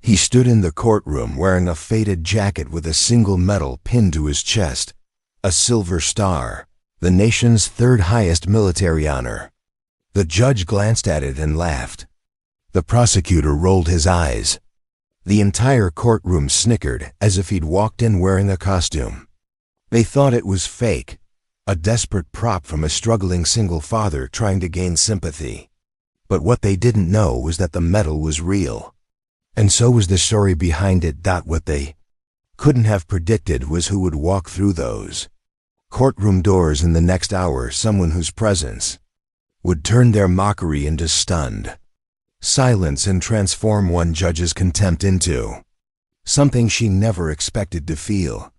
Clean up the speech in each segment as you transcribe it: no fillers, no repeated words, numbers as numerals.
He stood in the courtroom wearing a faded jacket with a single medal pinned to his chest, a silver star, the nation's third highest military honor. The judge glanced at it and laughed. The prosecutor rolled his eyes. The entire courtroom snickered as if he'd walked in wearing a costume. They thought it was fake, a desperate prop from a struggling single father trying to gain sympathy. But what they didn't know was that the medal was real. And so was the story behind it. What they couldn't have predicted was who would walk through those courtroom doors in the next hour, someone whose presence would turn their mockery into stunned silence and transform one judge's contempt into something she never expected to feel.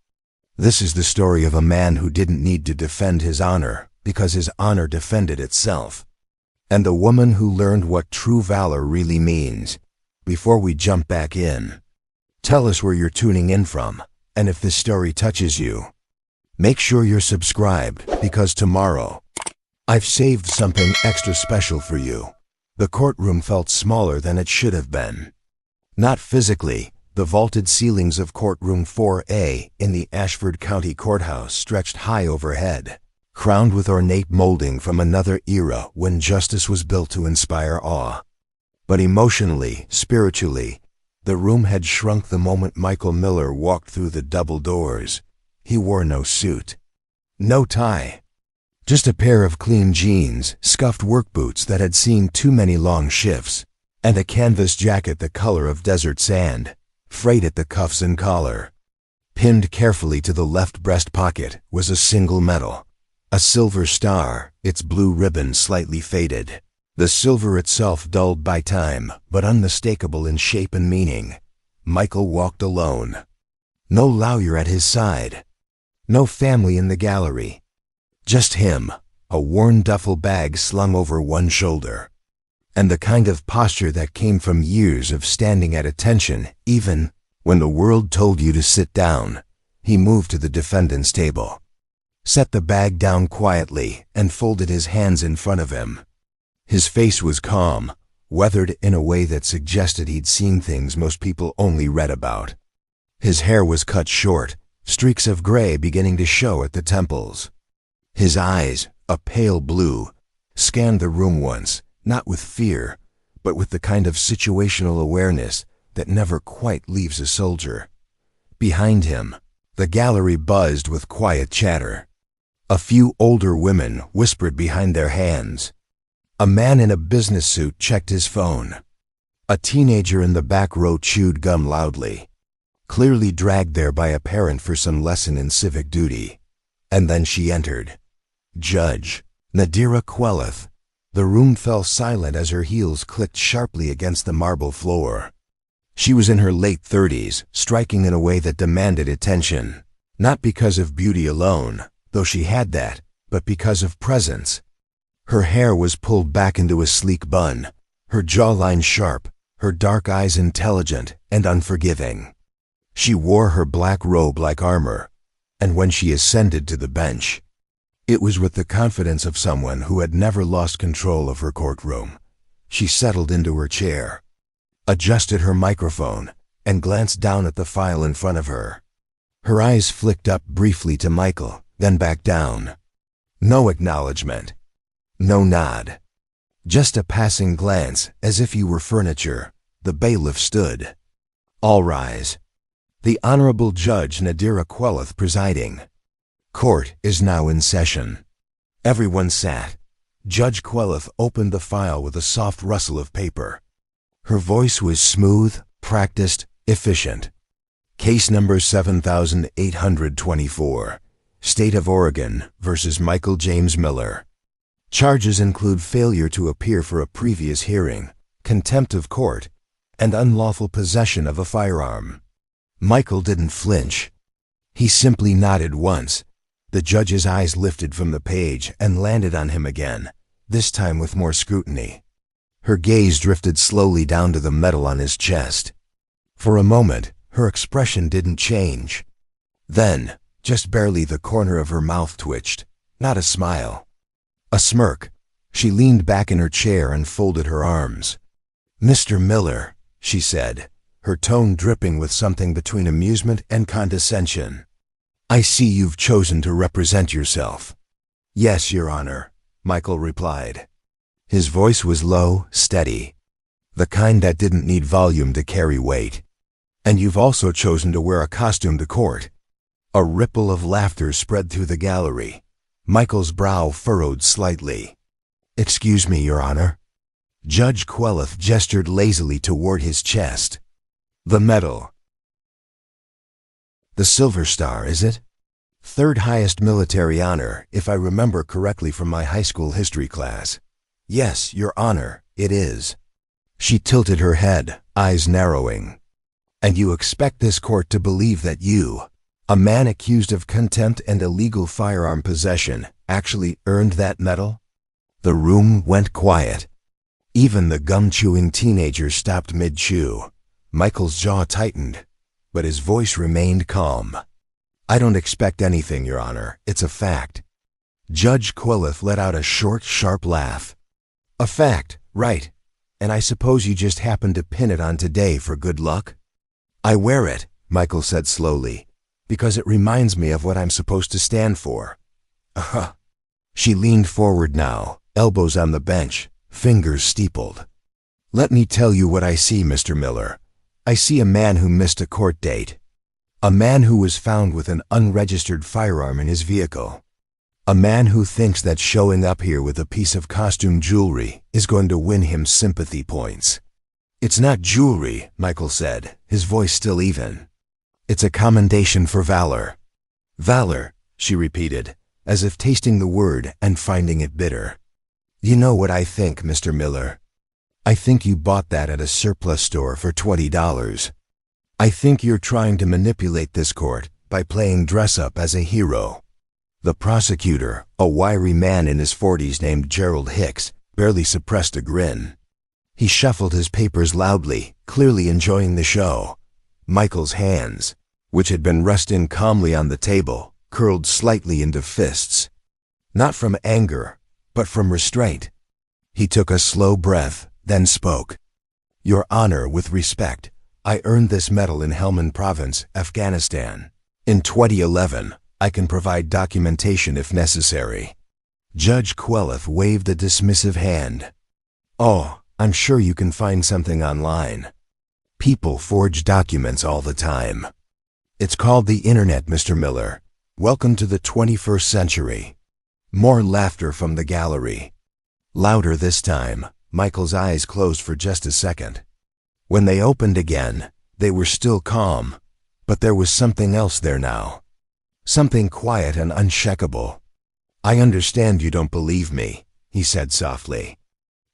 This is the story of a man who didn't need to defend his honor because his honor defended itself, and a woman who learned what true valor really means. Before we jump back in, tell us where you're tuning in from, and if this story touches you, make sure you're subscribed, because tomorrow, I've saved something extra special for you. The courtroom felt smaller than it should have been. Not physically. The vaulted ceilings of Courtroom 4A in the Ashford County Courthouse stretched high overhead, crowned with ornate molding from another era when justice was built to inspire awe. But emotionally, spiritually, the room had shrunk the moment Michael Miller walked through the double doors. He wore no suit, no tie, just a pair of clean jeans, scuffed work boots that had seen too many long shifts, and a canvas jacket the color of desert sand, frayed at the cuffs and collar. Pinned carefully to the left breast pocket was a single medal, a silver star, its blue ribbon slightly faded. The silver itself dulled by time, but unmistakable in shape and meaning. Michael walked alone. No lawyer at his side. No family in the gallery. Just him, a worn duffel bag slung over one shoulder. And the kind of posture that came from years of standing at attention, even when the world told you to sit down. He moved to the defendant's table, set the bag down quietly, and folded his hands in front of him. His face was calm, weathered in a way that suggested he'd seen things most people only read about. His hair was cut short, streaks of gray beginning to show at the temples. His eyes, a pale blue, scanned the room once, not with fear, but with the kind of situational awareness that never quite leaves a soldier. Behind him, the gallery buzzed with quiet chatter. A few older women whispered behind their hands. A man in a business suit checked his phone. A teenager in the back row chewed gum loudly, clearly dragged there by a parent for some lesson in civic duty. And then she entered. Judge Nadira Queleth. The room fell silent as her heels clicked sharply against the marble floor. She was in her late 30s, striking in a way that demanded attention, not because of beauty alone, though she had that, but because of presence. Her hair was pulled back into a sleek bun, her jawline sharp, her dark eyes intelligent and unforgiving. She wore her black robe like armor, and when she ascended to the bench, it was with the confidence of someone who had never lost control of her courtroom. She settled into her chair, adjusted her microphone, and glanced down at the file in front of her. Her eyes flicked up briefly to Michael, then back down. No acknowledgement. No nod. Just a passing glance, as if you were furniture. The bailiff stood. All rise. The Honorable Judge Nadira Queleth presiding. Court is now in session. Everyone sat. Judge Queleth opened the file with a soft rustle of paper. Her voice was smooth, practiced, efficient. Case number 7824. State of Oregon versus Michael James Miller. Charges include failure to appear for a previous hearing, contempt of court, and unlawful possession of a firearm. Michael didn't flinch. He simply nodded once. The judge's eyes lifted from the page and landed on him again, this time with more scrutiny. Her gaze drifted slowly down to the medal on his chest. For a moment, her expression didn't change. Then, just barely, the corner of her mouth twitched, not a smile. A smirk. She leaned back in her chair and folded her arms. "Mr. Miller," she said, her tone dripping with something between amusement and condescension. "I see you've chosen to represent yourself." "Yes, Your Honor," Michael replied. His voice was low, steady, the kind that didn't need volume to carry weight. "And you've also chosen to wear a costume to court." A ripple of laughter spread through the gallery. Michael's brow furrowed slightly. "Excuse me, Your Honor." Judge Queleth gestured lazily toward his chest. "The medal." "The Silver Star, is it?" "Third highest military honor, if I remember correctly from my high school history class." "Yes, Your Honor, it is." She tilted her head, eyes narrowing. "And you expect this court to believe that you, a man accused of contempt and illegal firearm possession, actually earned that medal?" The room went quiet. Even the gum-chewing teenager stopped mid-chew. Michael's jaw tightened, but his voice remained calm. "I don't expect anything, Your Honor. It's a fact." Judge Queleth let out a short, sharp laugh. "A fact, right. And I suppose you just happened to pin it on today for good luck?" "I wear it," Michael said slowly, "because it reminds me of what I'm supposed to stand for." "Uh-huh." She leaned forward now, elbows on the bench, fingers steepled. "Let me tell you what I see, Mr. Miller. I see a man who missed a court date. A man who was found with an unregistered firearm in his vehicle. A man who thinks that showing up here with a piece of costume jewelry is going to win him sympathy points." "It's not jewelry," Michael said, his voice still even. "It's a commendation for valor." "Valor," she repeated, as if tasting the word and finding it bitter. "You know what I think, Mr. Miller? I think you bought that at a surplus store for $20. I think you're trying to manipulate this court by playing dress-up as a hero." The prosecutor, a wiry man in his 40s named Gerald Hicks, barely suppressed a grin. He shuffled his papers loudly, clearly enjoying the show. Michael's hands, which had been resting calmly on the table, curled slightly into fists. Not from anger, but from restraint. He took a slow breath, then spoke. "Your Honor, with respect, I earned this medal in Helmand Province, Afghanistan. In 2011, I can provide documentation if necessary." Judge Queleth waved a dismissive hand. "Oh, I'm sure you can find something online. People forge documents all the time. It's called the Internet, Mr. Miller. Welcome to the 21st century." More laughter from the gallery. Louder this time, Michael's eyes closed for just a second. When they opened again, they were still calm, but there was something else there now. Something quiet and unshakable. "I understand you don't believe me," he said softly.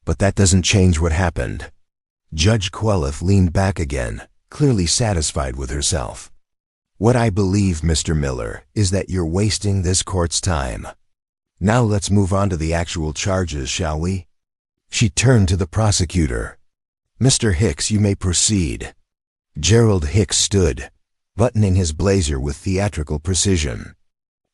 "But that doesn't change what happened." Judge Queleth leaned back again, clearly satisfied with herself. "What I believe, Mr. Miller, is that you're wasting this court's time. Now let's move on to the actual charges, shall we?" She turned to the prosecutor. "Mr. Hicks, you may proceed." Gerald Hicks stood, buttoning his blazer with theatrical precision.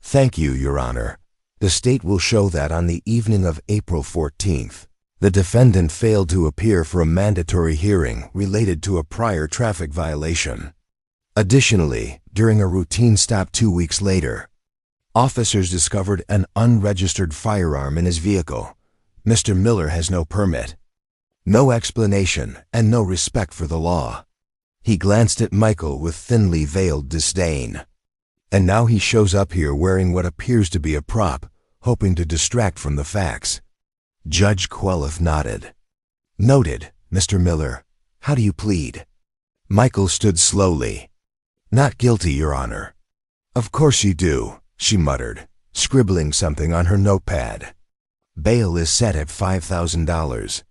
"Thank you, Your Honor. The state will show that on the evening of April 14th, the defendant failed to appear for a mandatory hearing related to a prior traffic violation. Additionally, during a routine stop 2 weeks later, officers discovered an unregistered firearm in his vehicle. Mr. Miller has no permit, no explanation, and no respect for the law." He glanced at Michael with thinly veiled disdain. "And now he shows up here wearing what appears to be a prop, hoping to distract from the facts." Judge Queleth nodded. "Noted, Mr. Miller. How do you plead?" Michael stood slowly. "Not guilty, Your Honor." "Of course you do," she muttered, scribbling something on her notepad. "Bail is set at $5,000.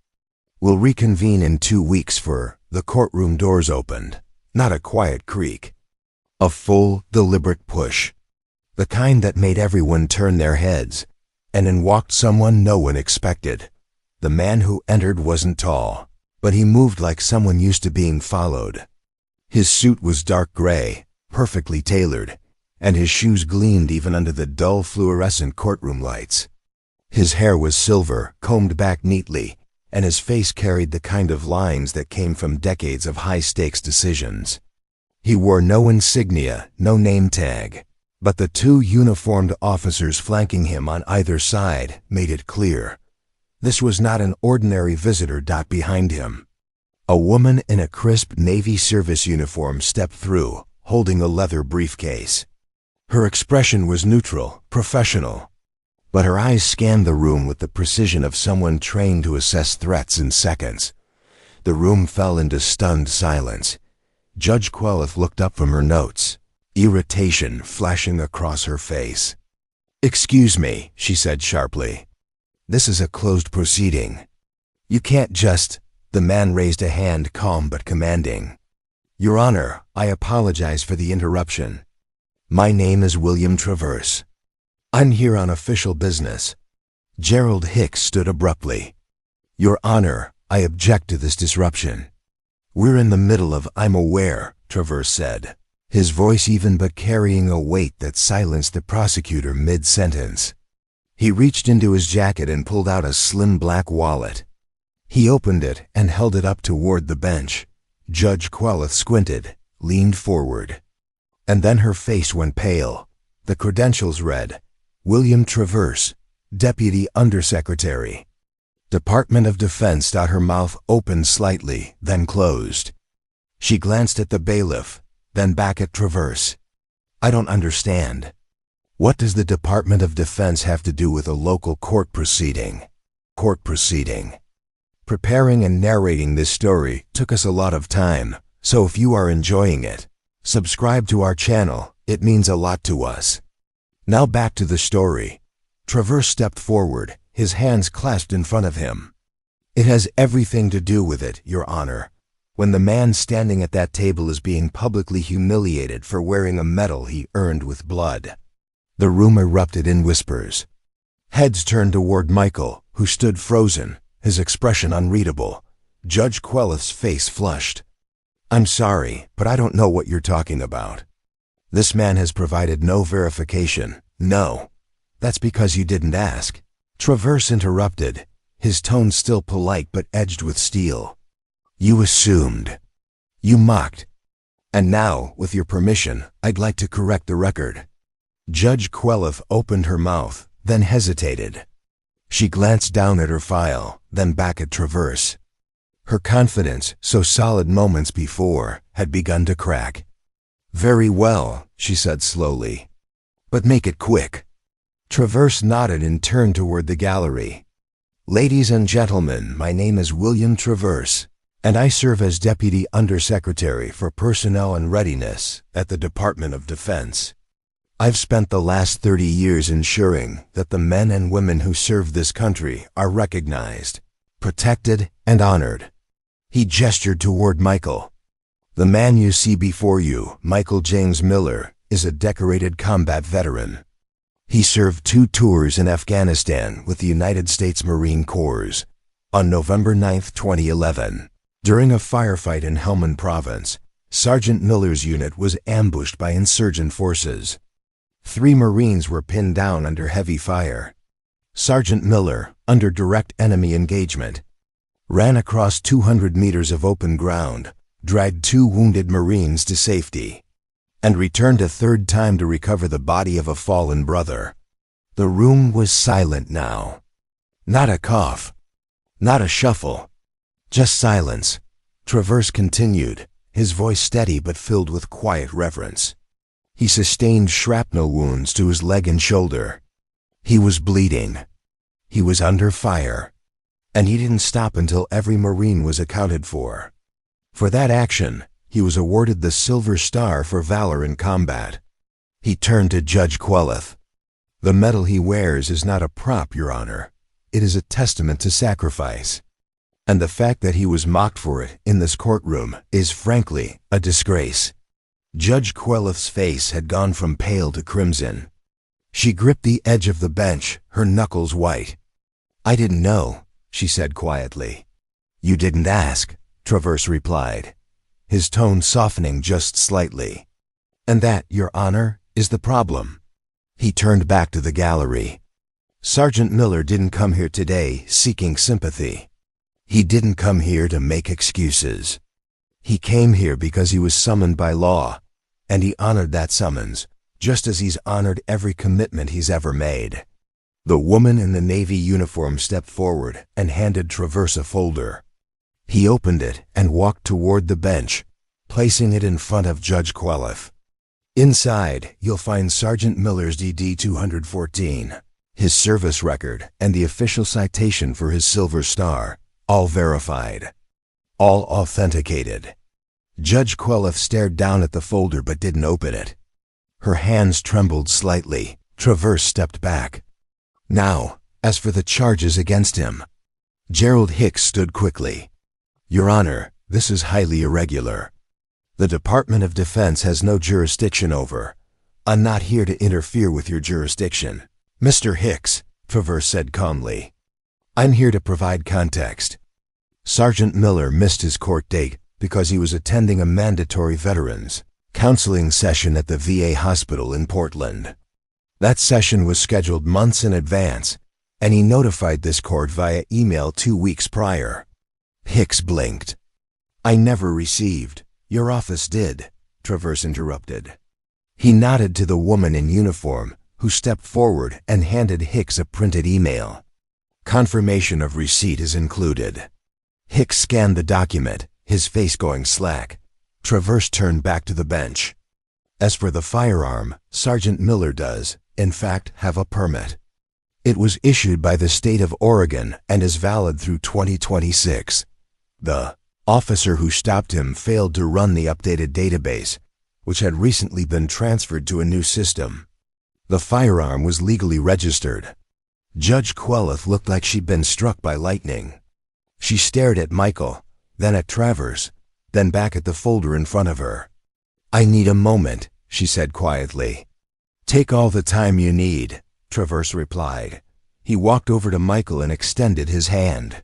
We'll reconvene in 2 weeks for the courtroom doors opened, not a quiet creak. A full, deliberate push. The kind that made everyone turn their heads, and in walked someone no one expected. The man who entered wasn't tall, but he moved like someone used to being followed. His suit was dark gray, perfectly tailored, and his shoes gleamed even under the dull fluorescent courtroom lights. His hair was silver, combed back neatly, and his face carried the kind of lines that came from decades of high-stakes decisions. He wore no insignia, no name tag, but the two uniformed officers flanking him on either side made it clear. This was not an ordinary visitor. Behind him, a woman in a crisp Navy service uniform stepped through, holding a leather briefcase. Her expression was neutral, professional, but her eyes scanned the room with the precision of someone trained to assess threats in seconds. The room fell into stunned silence. Judge Queleth looked up from her notes, irritation flashing across her face. "Excuse me," she said sharply. "This is a closed proceeding. You can't just—" The man raised a hand, calm but commanding. "Your Honor, I apologize for the interruption. My name is William Traverse. I'm here on official business." Gerald Hicks stood abruptly. "Your Honor, I object to this disruption." "We're in the middle of—" "I'm aware," Traverse said, his voice even but carrying a weight that silenced the prosecutor mid-sentence. He reached into his jacket and pulled out a slim black wallet. He opened it and held it up toward the bench. Judge Queleth squinted, leaned forward. And then her face went pale. The credentials read, "William Traverse, Deputy Undersecretary, Department of Defense." Her mouth opened slightly, then closed. She glanced at the bailiff, then back at Traverse. "I don't understand. What does the Department of Defense have to do with a local court proceeding?" Court proceeding. Preparing and narrating this story took us a lot of time, so if you are enjoying it, subscribe to our channel. It means a lot to us. Now back to the story. Traverse stepped forward, his hands clasped in front of him. "It has everything to do with it, Your Honor. When the man standing at that table is being publicly humiliated for wearing a medal he earned with blood." The room erupted in whispers. Heads turned toward Michael, who stood frozen, his expression unreadable. Judge Queleth's face flushed. "I'm sorry, but I don't know what you're talking about. This man has provided no verification." "No. That's because you didn't ask." Traverse interrupted, his tone still polite but edged with steel. "You assumed. You mocked. And now, with your permission, I'd like to correct the record." Judge Queleth opened her mouth, then hesitated. She glanced down at her file, then back at Traverse. Her confidence, so solid moments before, had begun to crack. "Very well," she said slowly. "But make it quick." Traverse nodded and turned toward the gallery. "Ladies and gentlemen, my name is William Traverse, and I serve as Deputy Undersecretary for Personnel and Readiness at the Department of Defense. I've spent the last 30 years ensuring that the men and women who serve this country are recognized, protected, and honored." He gestured toward Michael. "The man you see before you, Michael James Miller, is a decorated combat veteran. He served 2 tours in Afghanistan with the United States Marine Corps. On November 9, 2011, during a firefight in Helmand Province, Sergeant Miller's unit was ambushed by insurgent forces. 3 Marines were pinned down under heavy fire. Sergeant Miller, under direct enemy engagement, ran across 200 meters of open ground, dragged 2 wounded Marines to safety, and returned a 3rd time to recover the body of a fallen brother. The room was silent now. Not a cough, not a shuffle, just silence. Traverse continued, his voice steady but filled with quiet reverence. He sustained shrapnel wounds to his leg and shoulder. He was bleeding. He was under fire. And he didn't stop until every Marine was accounted for. For that action, he was awarded the Silver Star for valor in combat. He turned to Judge Queleth. "The medal he wears is not a prop, Your Honor. It is a testament to sacrifice. And the fact that he was mocked for it in this courtroom is, frankly, a disgrace." Judge Queleth's face had gone from pale to crimson. She gripped the edge of the bench, her knuckles white. "I didn't know," she said quietly. "You didn't ask," Traverse replied, his tone softening just slightly. "And that, Your Honor, is the problem." He turned back to the gallery. "Sergeant Miller didn't come here today seeking sympathy. He didn't come here to make excuses. He came here because he was summoned by law, and he honored that summons, just as he's honored every commitment he's ever made. The woman in the Navy uniform stepped forward and handed Traverse a folder. He opened it and walked toward the bench, placing it in front of Judge Queleth. Inside, you'll find Sergeant Miller's DD 214, his service record, and the official citation for his Silver Star, all verified, all authenticated. Judge Queleth stared down at the folder but didn't open it. Her hands trembled slightly. Traverse stepped back. Now, as for the charges against him. Gerald Hicks stood quickly. Your Honor, this is highly irregular. The Department of Defense has no jurisdiction over. I'm not here to interfere with your jurisdiction. Mr. Hicks, Traverse said calmly. I'm here to provide context. Sergeant Miller missed his court date because he was attending a mandatory veterans counseling session at the VA hospital in Portland. That session was scheduled months in advance, and he notified this court via email 2 weeks prior. Hicks blinked. I never received. Your office did, Traverse interrupted. He nodded to the woman in uniform, who stepped forward and handed Hicks a printed email. Confirmation of receipt is included. Hicks scanned the document, his face going slack. Traverse turned back to the bench. As for the firearm, Sergeant Miller does, in fact, have a permit. It was issued by the state of Oregon and is valid through 2026. The officer who stopped him failed to run the updated database, which had recently been transferred to a new system. The firearm was legally registered. Judge Queleth looked like she'd been struck by lightning. She stared at Michael, then at Traverse, then back at the folder in front of her. I need a moment, she said quietly. Take all the time you need, Traverse replied. He walked over to Michael and extended his hand.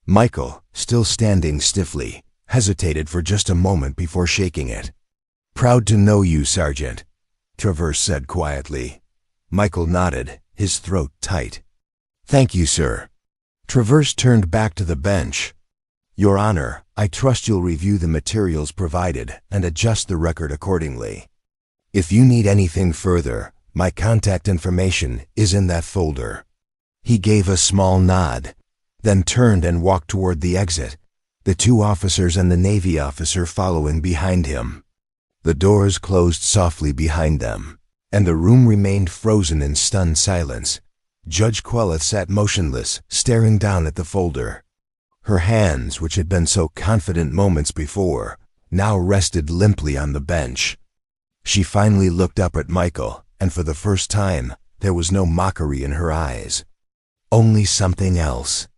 Michael, still standing stiffly, hesitated for just a moment before shaking it. Proud to know you, Sergeant, Traverse said quietly. Michael nodded, his throat tight. Thank you, sir. Traverse turned back to the bench. Your Honor, I trust you'll review the materials provided and adjust the record accordingly. If you need anything further, my contact information is in that folder. He gave a small nod, then turned and walked toward the exit, the 2 officers and the Navy officer following behind him. The doors closed softly behind them, and the room remained frozen in stunned silence. Judge Queleth sat motionless, staring down at the folder. Her hands, which had been so confident moments before, now rested limply on the bench. She finally looked up at Michael, and for the first time, there was no mockery in her eyes. Only something else.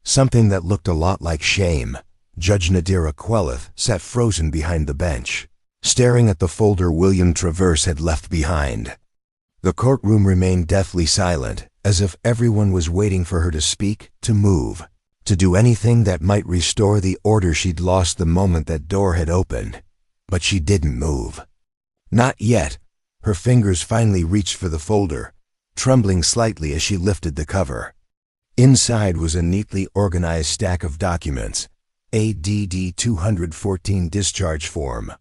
Something that looked a lot like shame. Judge Nadira Queleth sat frozen behind the bench, staring at the folder William Traverse had left behind. The courtroom remained deathly silent, as if everyone was waiting for her to speak, to move, to do anything that might restore the order she'd lost the moment that door had opened. But she didn't move. Not yet. Her fingers finally reached for the folder, trembling slightly as she lifted the cover. Inside was a neatly organized stack of documents, a DD 214 discharge form,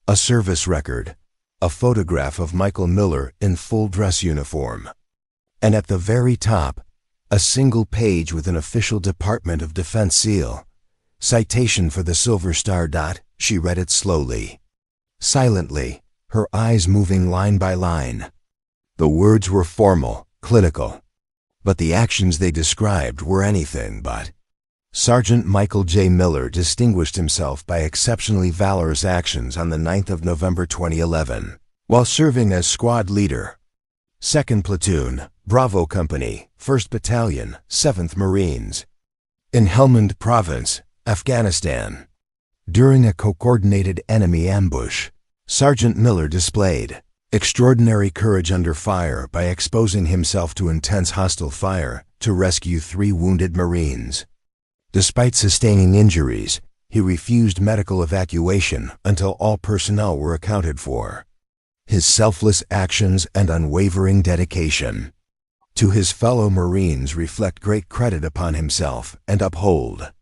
a service record, a photograph of Michael Miller in full dress uniform, and at the very top, a single page with an official Department of Defense seal. Citation for the Silver Star. She read it slowly, silently, her eyes moving line by line. The words were formal, clinical, but the actions they described were anything but. Sergeant Michael J. Miller distinguished himself by exceptionally valorous actions on the 9th of November 2011, while serving as squad leader, 2nd Platoon, Bravo Company, 1st Battalion, 7th Marines, in Helmand Province, Afghanistan. During a coordinated enemy ambush, Sergeant Miller displayed extraordinary courage under fire by exposing himself to intense hostile fire to rescue 3 wounded Marines. Despite sustaining injuries, he refused medical evacuation until all personnel were accounted for. His selfless actions and unwavering dedication to his fellow Marines reflect great credit upon himself and uphold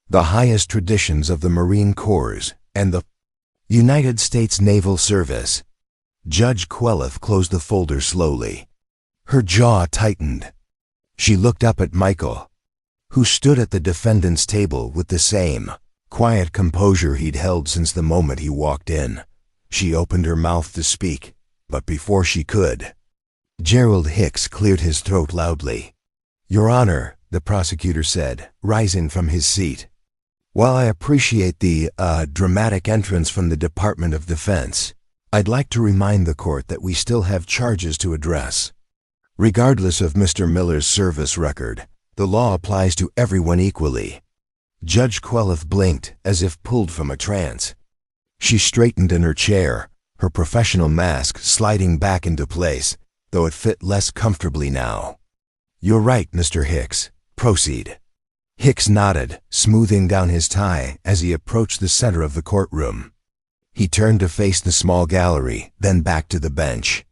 the highest traditions of the Marine Corps, and the United States Naval Service. Judge Queleth closed the folder slowly. Her jaw tightened. She looked up at Michael, who stood at the defendant's table with the same quiet composure he'd held since the moment he walked in. She opened her mouth to speak, but before she could, Gerald Hicks cleared his throat loudly. "Your Honor," the prosecutor said, rising from his seat, "while I appreciate the dramatic entrance from the Department of Defense, I'd like to remind the court that we still have charges to address. Regardless of Mr. Miller's service record, the law applies to everyone equally." Judge Queleth blinked as if pulled from a trance. She straightened in her chair, her professional mask sliding back into place, though it fit less comfortably now. "You're right, Mr. Hicks. Proceed." Hicks nodded, smoothing down his tie as he approached the center of the courtroom. He turned to face the small gallery, then back to the bench.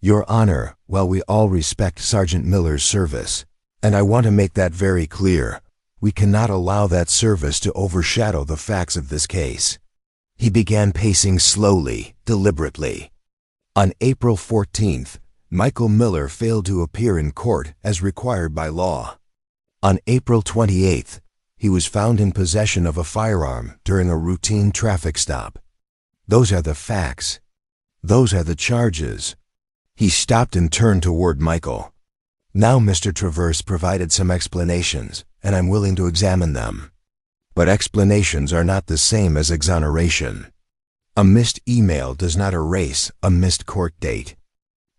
"Your Honor, while we all respect Sergeant Miller's service, and I want to make that very clear, we cannot allow that service to overshadow the facts of this case." He began pacing slowly, deliberately. On April 14th, Michael Miller failed to appear in court as required by law. On April 28th, he was found in possession of a firearm during a routine traffic stop. Those are the facts. Those are the charges. He stopped and turned toward Michael. "Now Mr. Traverse provided some explanations, and I'm willing to examine them. But explanations are not the same as exoneration. A missed email does not erase a missed court date.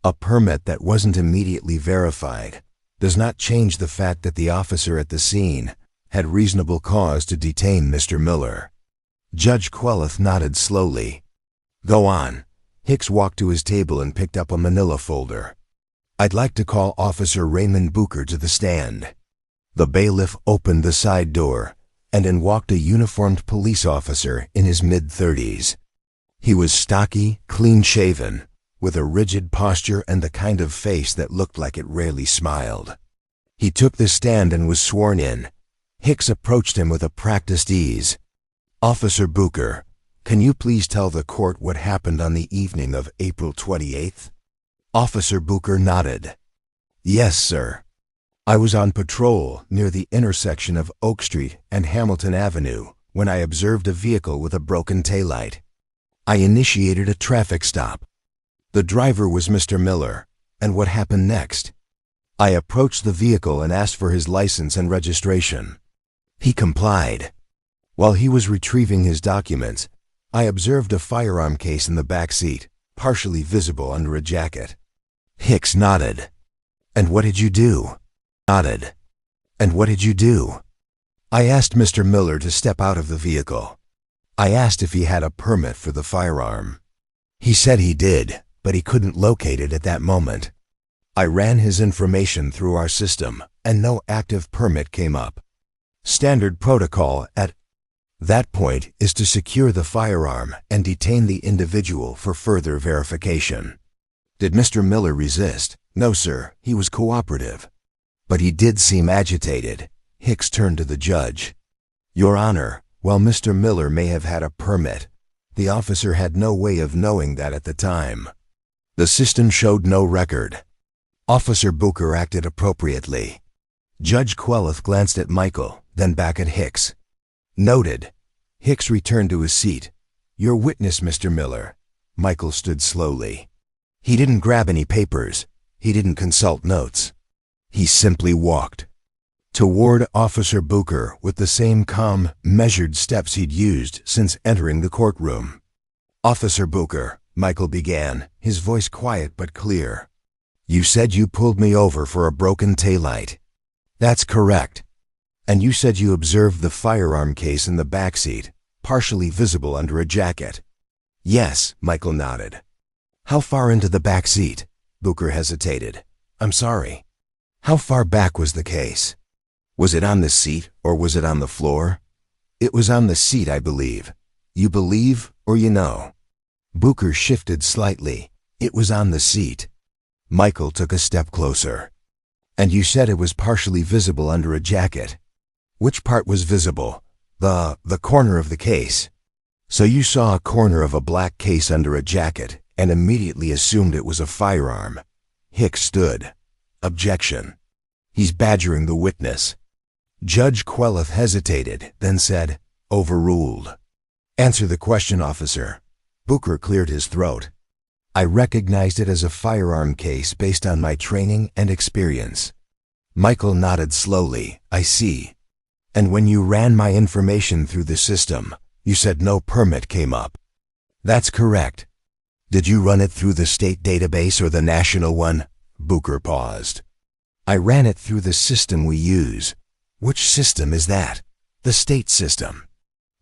A permit that wasn't immediately verified does not change the fact that the officer at the scene had reasonable cause to detain Mr. Miller." Judge Queleth nodded slowly. "Go on." Hicks walked to his table and picked up a manila folder. "I'd like to call Officer Raymond Booker to the stand." The bailiff opened the side door, and in walked a uniformed police officer in his mid-30s. He was stocky, clean-shaven, with a rigid posture and the kind of face that looked like it rarely smiled. He took the stand and was sworn in. Hicks approached him with a practiced ease. "Officer Booker, can you please tell the court what happened on the evening of April 28th? Officer Booker nodded. "Yes, sir. I was on patrol near the intersection of Oak Street and Hamilton Avenue when I observed a vehicle with a broken taillight. I initiated a traffic stop. The driver was Mr. Miller, and what happened next? I approached the vehicle and asked for his license and registration. He complied. While he was retrieving his documents, I observed a firearm case in the back seat, partially visible under a jacket." Hicks nodded. "And what did you do?" Nodded. "And what did you do?" "I asked Mr. Miller to step out of the vehicle. I asked if he had a permit for the firearm. He said he did, but he couldn't locate it at that moment. I ran his information through our system, and no active permit came up. Standard protocol at that point is to secure the firearm and detain the individual for further verification." "Did Mr. Miller resist?" "No, sir. He was cooperative. But he did seem agitated." Hicks turned to the judge. "Your Honor, while Mr. Miller may have had a permit, the officer had no way of knowing that at the time. The system showed no record. Officer Booker acted appropriately." Judge Queleth glanced at Michael, then back at Hicks. "Noted." Hicks returned to his seat. "Your witness, Mr. Miller." Michael stood slowly. "He didn't grab any papers. He didn't consult notes. He simply walked toward Officer Booker with the same calm, measured steps he'd used since entering the courtroom. "Officer Booker," Michael began, his voice quiet but clear, "you said you pulled me over for a broken taillight." "That's correct." "And you said you observed the firearm case in the back seat, partially visible under a jacket." "Yes," Michael nodded. "How far into the back seat?" Booker hesitated. "I'm sorry. How far back was the case? Was it on the seat or was it on the floor?" "It was on the seat, I believe." "You believe or you know?" Booker shifted slightly. "It was on the seat." Michael took a step closer. "And you said it was partially visible under a jacket. Which part was visible?" The corner of the case. So you saw a corner of a black case under a jacket and immediately assumed it was a firearm. Hicks stood. Objection. He's badgering the witness. Judge Queleth hesitated, then said, overruled. Answer the question, officer. Booker cleared his throat. I recognized it as a firearm case based on my training and experience. Michael nodded slowly. I see. And when you ran my information through the system, you said no permit came up. That's correct. Did you run it through the state database or the national one? Booker paused. I ran it through the system we use. Which system is that? The state system.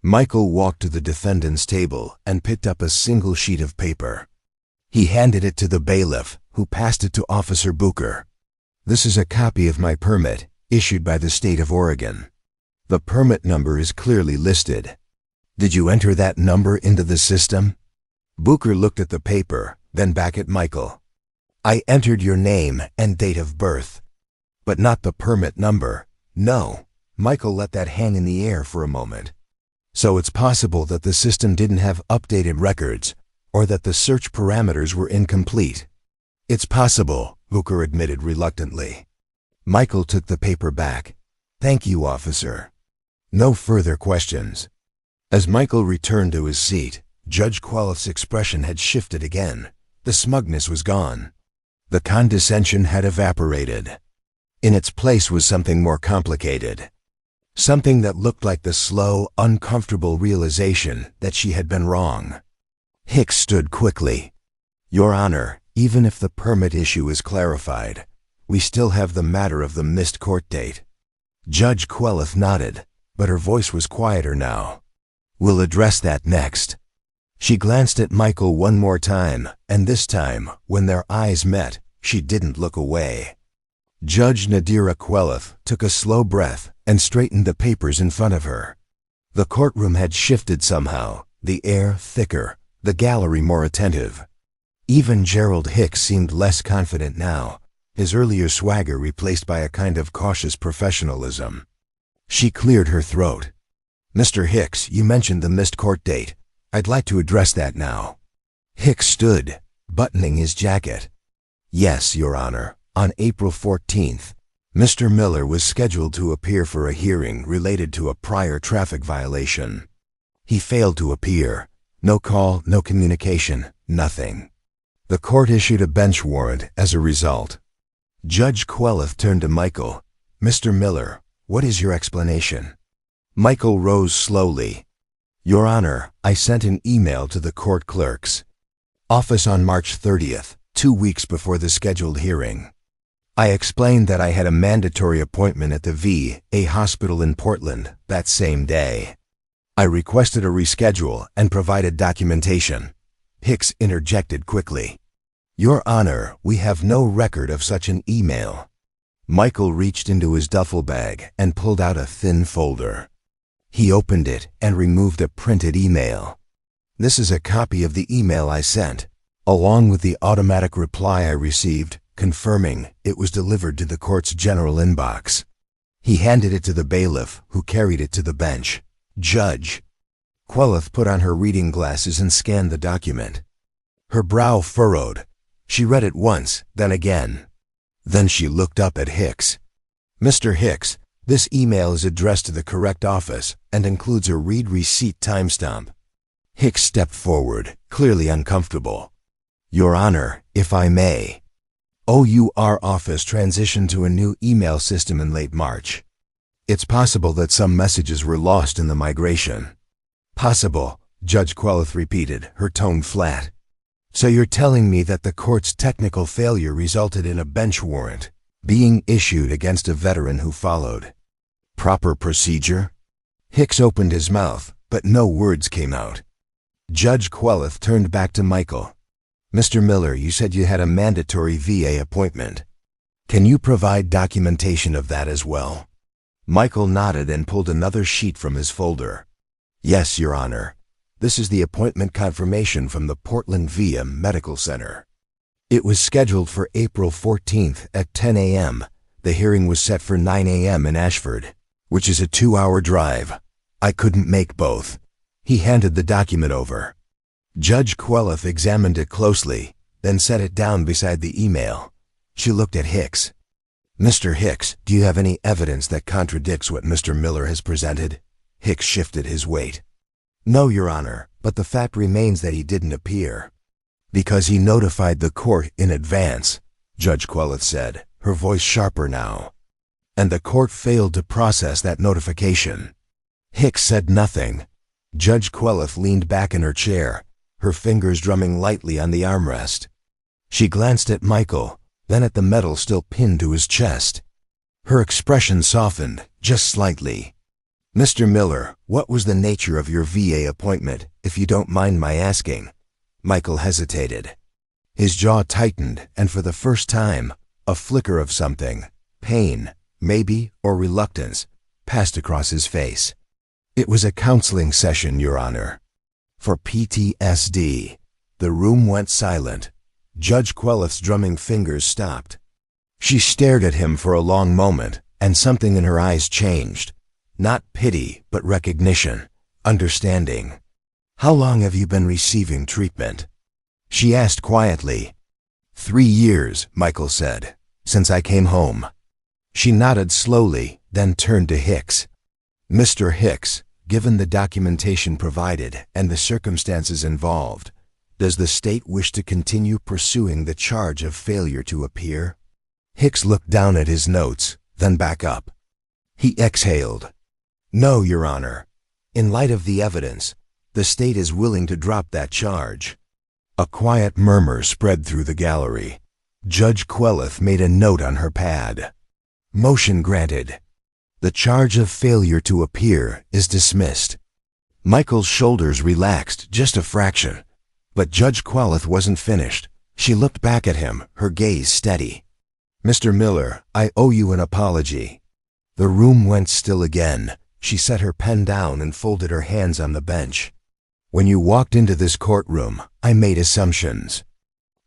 Michael walked to the defendant's table and picked up a single sheet of paper. He handed it to the bailiff, who passed it to Officer Booker. This is a copy of my permit, issued by the state of Oregon. The permit number is clearly listed. Did you enter that number into the system? Booker looked at the paper, then back at Michael. I entered your name and date of birth, but not the permit number. No. Michael let that hang in the air for a moment. So it's possible that the system didn't have updated records, or that the search parameters were incomplete. It's possible, Booker admitted reluctantly. Michael took the paper back. Thank you, officer. No further questions. As Michael returned to his seat, Judge Queleth's expression had shifted again. The smugness was gone. The condescension had evaporated. In its place was something more complicated. Something that looked like the slow, uncomfortable realization that she had been wrong. Hicks stood quickly. Your Honor, even if the permit issue is clarified, we still have the matter of the missed court date. Judge Queleth nodded, but her voice was quieter now. We'll address that next. She glanced at Michael one more time, and this time, when their eyes met, she didn't look away. Judge Nadira Queleth took a slow breath and straightened the papers in front of her. The courtroom had shifted somehow, the air thicker, the gallery more attentive. Even Gerald Hicks seemed less confident now, his earlier swagger replaced by a kind of cautious professionalism. She cleared her throat. Mr. Hicks, you mentioned the missed court date. I'd like to address that now. Hicks stood, buttoning his jacket. Yes, Your Honor. On April 14th, Mr. Miller was scheduled to appear for a hearing related to a prior traffic violation. He failed to appear. No call, no communication, nothing. The court issued a bench warrant as a result. Judge Queleth turned to Michael. Mr. Miller, what is your explanation? Michael rose slowly. Your Honor, I sent an email to the court clerk's office on March 30th, 2 weeks before the scheduled hearing. I explained that I had a mandatory appointment at the VA hospital in Portland that same day. I requested a reschedule and provided documentation. Hicks interjected quickly. Your Honor, we have no record of such an email. Michael reached into his duffel bag and pulled out a thin folder. He opened it and removed a printed email. This is a copy of the email I sent, along with the automatic reply I received confirming it was delivered to the court's general inbox. He handed it to the bailiff, who carried it to the bench. Judge. Queleth put on her reading glasses and scanned the document. Her brow furrowed. She read it once, then again. Then she looked up at Hicks. Mr. Hicks, this email is addressed to the correct office and includes a read receipt timestamp. Hicks stepped forward, clearly uncomfortable. Your Honor, if I may. OUR office transitioned to a new email system in late March. It's possible that some messages were lost in the migration. Possible, Judge Queleth repeated, her tone flat. So you're telling me that the court's technical failure resulted in a bench warrant being issued against a veteran who followed proper procedure? Hicks opened his mouth, but no words came out. Judge Queleth turned back to Michael. Mr. Miller, you said you had a mandatory VA appointment. Can you provide documentation of that as well? Michael nodded and pulled another sheet from his folder. Yes, Your Honor. This is the appointment confirmation from the Portland VA Medical Center. It was scheduled for April 14th at 10 a.m. The hearing was set for 9 a.m. in Ashford, which is a 2-hour drive. I couldn't make both. He handed the document over. Judge Queleth examined it closely, then set it down beside the email. She looked at Hicks. Mr. Hicks, do you have any evidence that contradicts what Mr. Miller has presented? Hicks shifted his weight. No, Your Honor, but the fact remains that he didn't appear. Because he notified the court in advance, Judge Queleth said, her voice sharper now. And the court failed to process that notification. Hicks said nothing. Judge Queleth leaned back in her chair, her fingers drumming lightly on the armrest. She glanced at Michael, then at the medal still pinned to his chest. Her expression softened, just slightly. Mr. Miller, what was the nature of your VA appointment, if you don't mind my asking? Michael hesitated. His jaw tightened, and for the first time, a flicker of something, pain, maybe, or reluctance, passed across his face. It was a counseling session, Your Honor. For PTSD. The room went silent. Judge Queleth's drumming fingers stopped. She stared at him for a long moment, and something in her eyes changed. Not pity, but recognition, understanding. How long have you been receiving treatment? She asked quietly. 3 years, Michael said, since I came home. She nodded slowly, then turned to Hicks. Mr. Hicks, given the documentation provided and the circumstances involved, does the state wish to continue pursuing the charge of failure to appear? Hicks looked down at his notes, then back up. He exhaled. No, Your Honor. In light of the evidence, the state is willing to drop that charge. A quiet murmur spread through the gallery. Judge Queleth made a note on her pad. Motion granted. The charge of failure to appear is dismissed. Michael's shoulders relaxed just a fraction, but Judge Queleth wasn't finished. She looked back at him, her gaze steady. Mr. Miller, I owe you an apology. The room went still again. She set her pen down and folded her hands on the bench. When you walked into this courtroom, I made assumptions.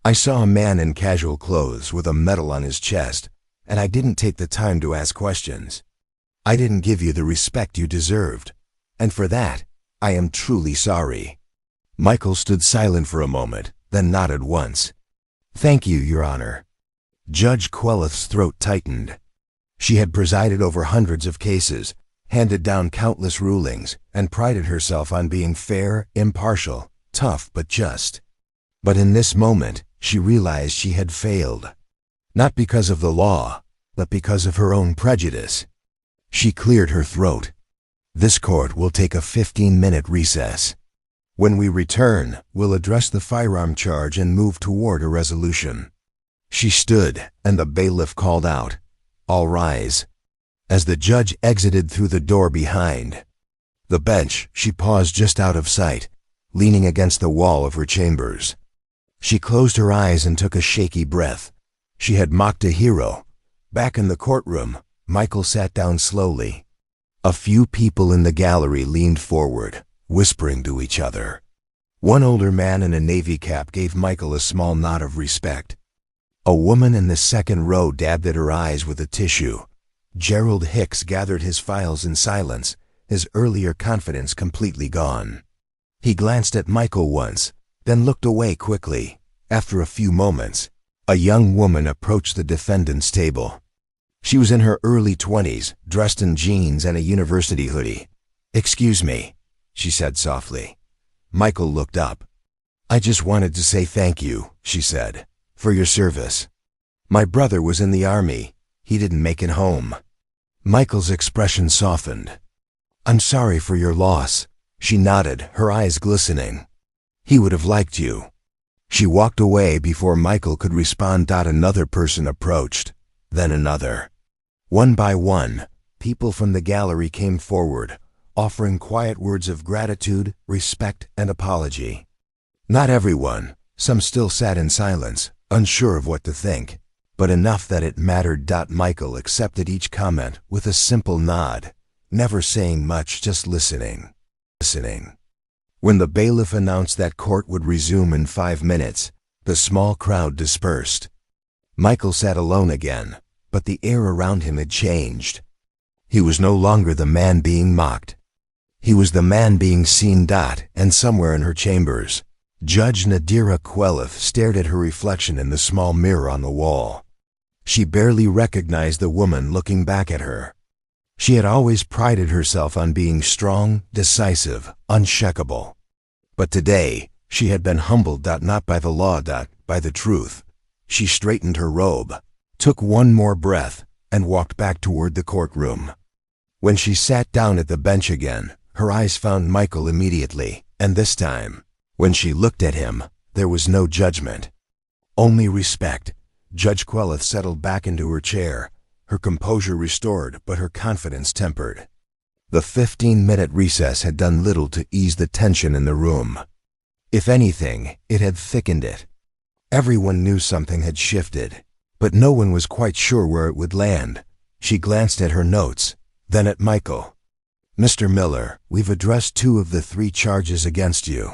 I saw a man in casual clothes with a medal on his chest, and I didn't take the time to ask questions. I didn't give you the respect you deserved, and for that, I am truly sorry. Michael stood silent for a moment, then nodded once. Thank you, Your Honor. Judge Queleth's throat tightened. She had presided over hundreds of cases, handed down countless rulings, and prided herself on being fair, impartial, tough but just. But in this moment, she realized she had failed. Not because of the law, but because of her own prejudice. She cleared her throat. This court will take a 15-minute recess. When we return, we'll address the firearm charge and move toward a resolution. She stood, and the bailiff called out, All rise. As the judge exited through the door behind the bench, she paused just out of sight, leaning against the wall of her chambers. She closed her eyes and took a shaky breath. She had mocked a hero. Back in the courtroom, Michael sat down slowly. A few people in the gallery leaned forward, whispering to each other. One older man in a navy cap gave Michael a small nod of respect. A woman in the second row dabbed at her eyes with a tissue. Gerald Hicks gathered his files in silence, his earlier confidence completely gone. He glanced at Michael once, then looked away quickly. After a few moments, a young woman approached the defendant's table. She was in her early 20s, dressed in jeans and a university hoodie. Excuse me, she said softly. Michael looked up. I just wanted to say thank you, she said, for your service. My brother was in the army. He didn't make it home. Michael's expression softened. I'm sorry for your loss. She nodded, her eyes glistening. He would have liked you. She walked away before Michael could respond. Another person approached, then another. One by one, people from the gallery came forward, offering quiet words of gratitude, respect, and apology. Not everyone. Some still sat in silence, unsure of what to think, but enough that it mattered. Michael accepted each comment with a simple nod, never saying much, just listening. When the bailiff announced that court would resume in 5 minutes, the small crowd dispersed. Michael sat alone again, but the air around him had changed. He was no longer the man being mocked. He was the man being seen. And somewhere in her chambers, Judge Nadira Queleth stared at her reflection in the small mirror on the wall. She barely recognized the woman looking back at her. She had always prided herself on being strong, decisive, unshakable. But today, she had been humbled, not by the law, by the truth. She straightened her robe, took one more breath, and walked back toward the courtroom. When she sat down at the bench again, her eyes found Michael immediately, and this time, when she looked at him, there was no judgment, only respect. Judge Queleth settled back into her chair, her composure restored but her confidence tempered. The 15-minute recess had done little to ease the tension in the room. If anything, it had thickened it. Everyone knew something had shifted, but no one was quite sure where it would land. She glanced at her notes, then at Michael. "Mr. Miller, we've addressed 2 of the 3 charges against you.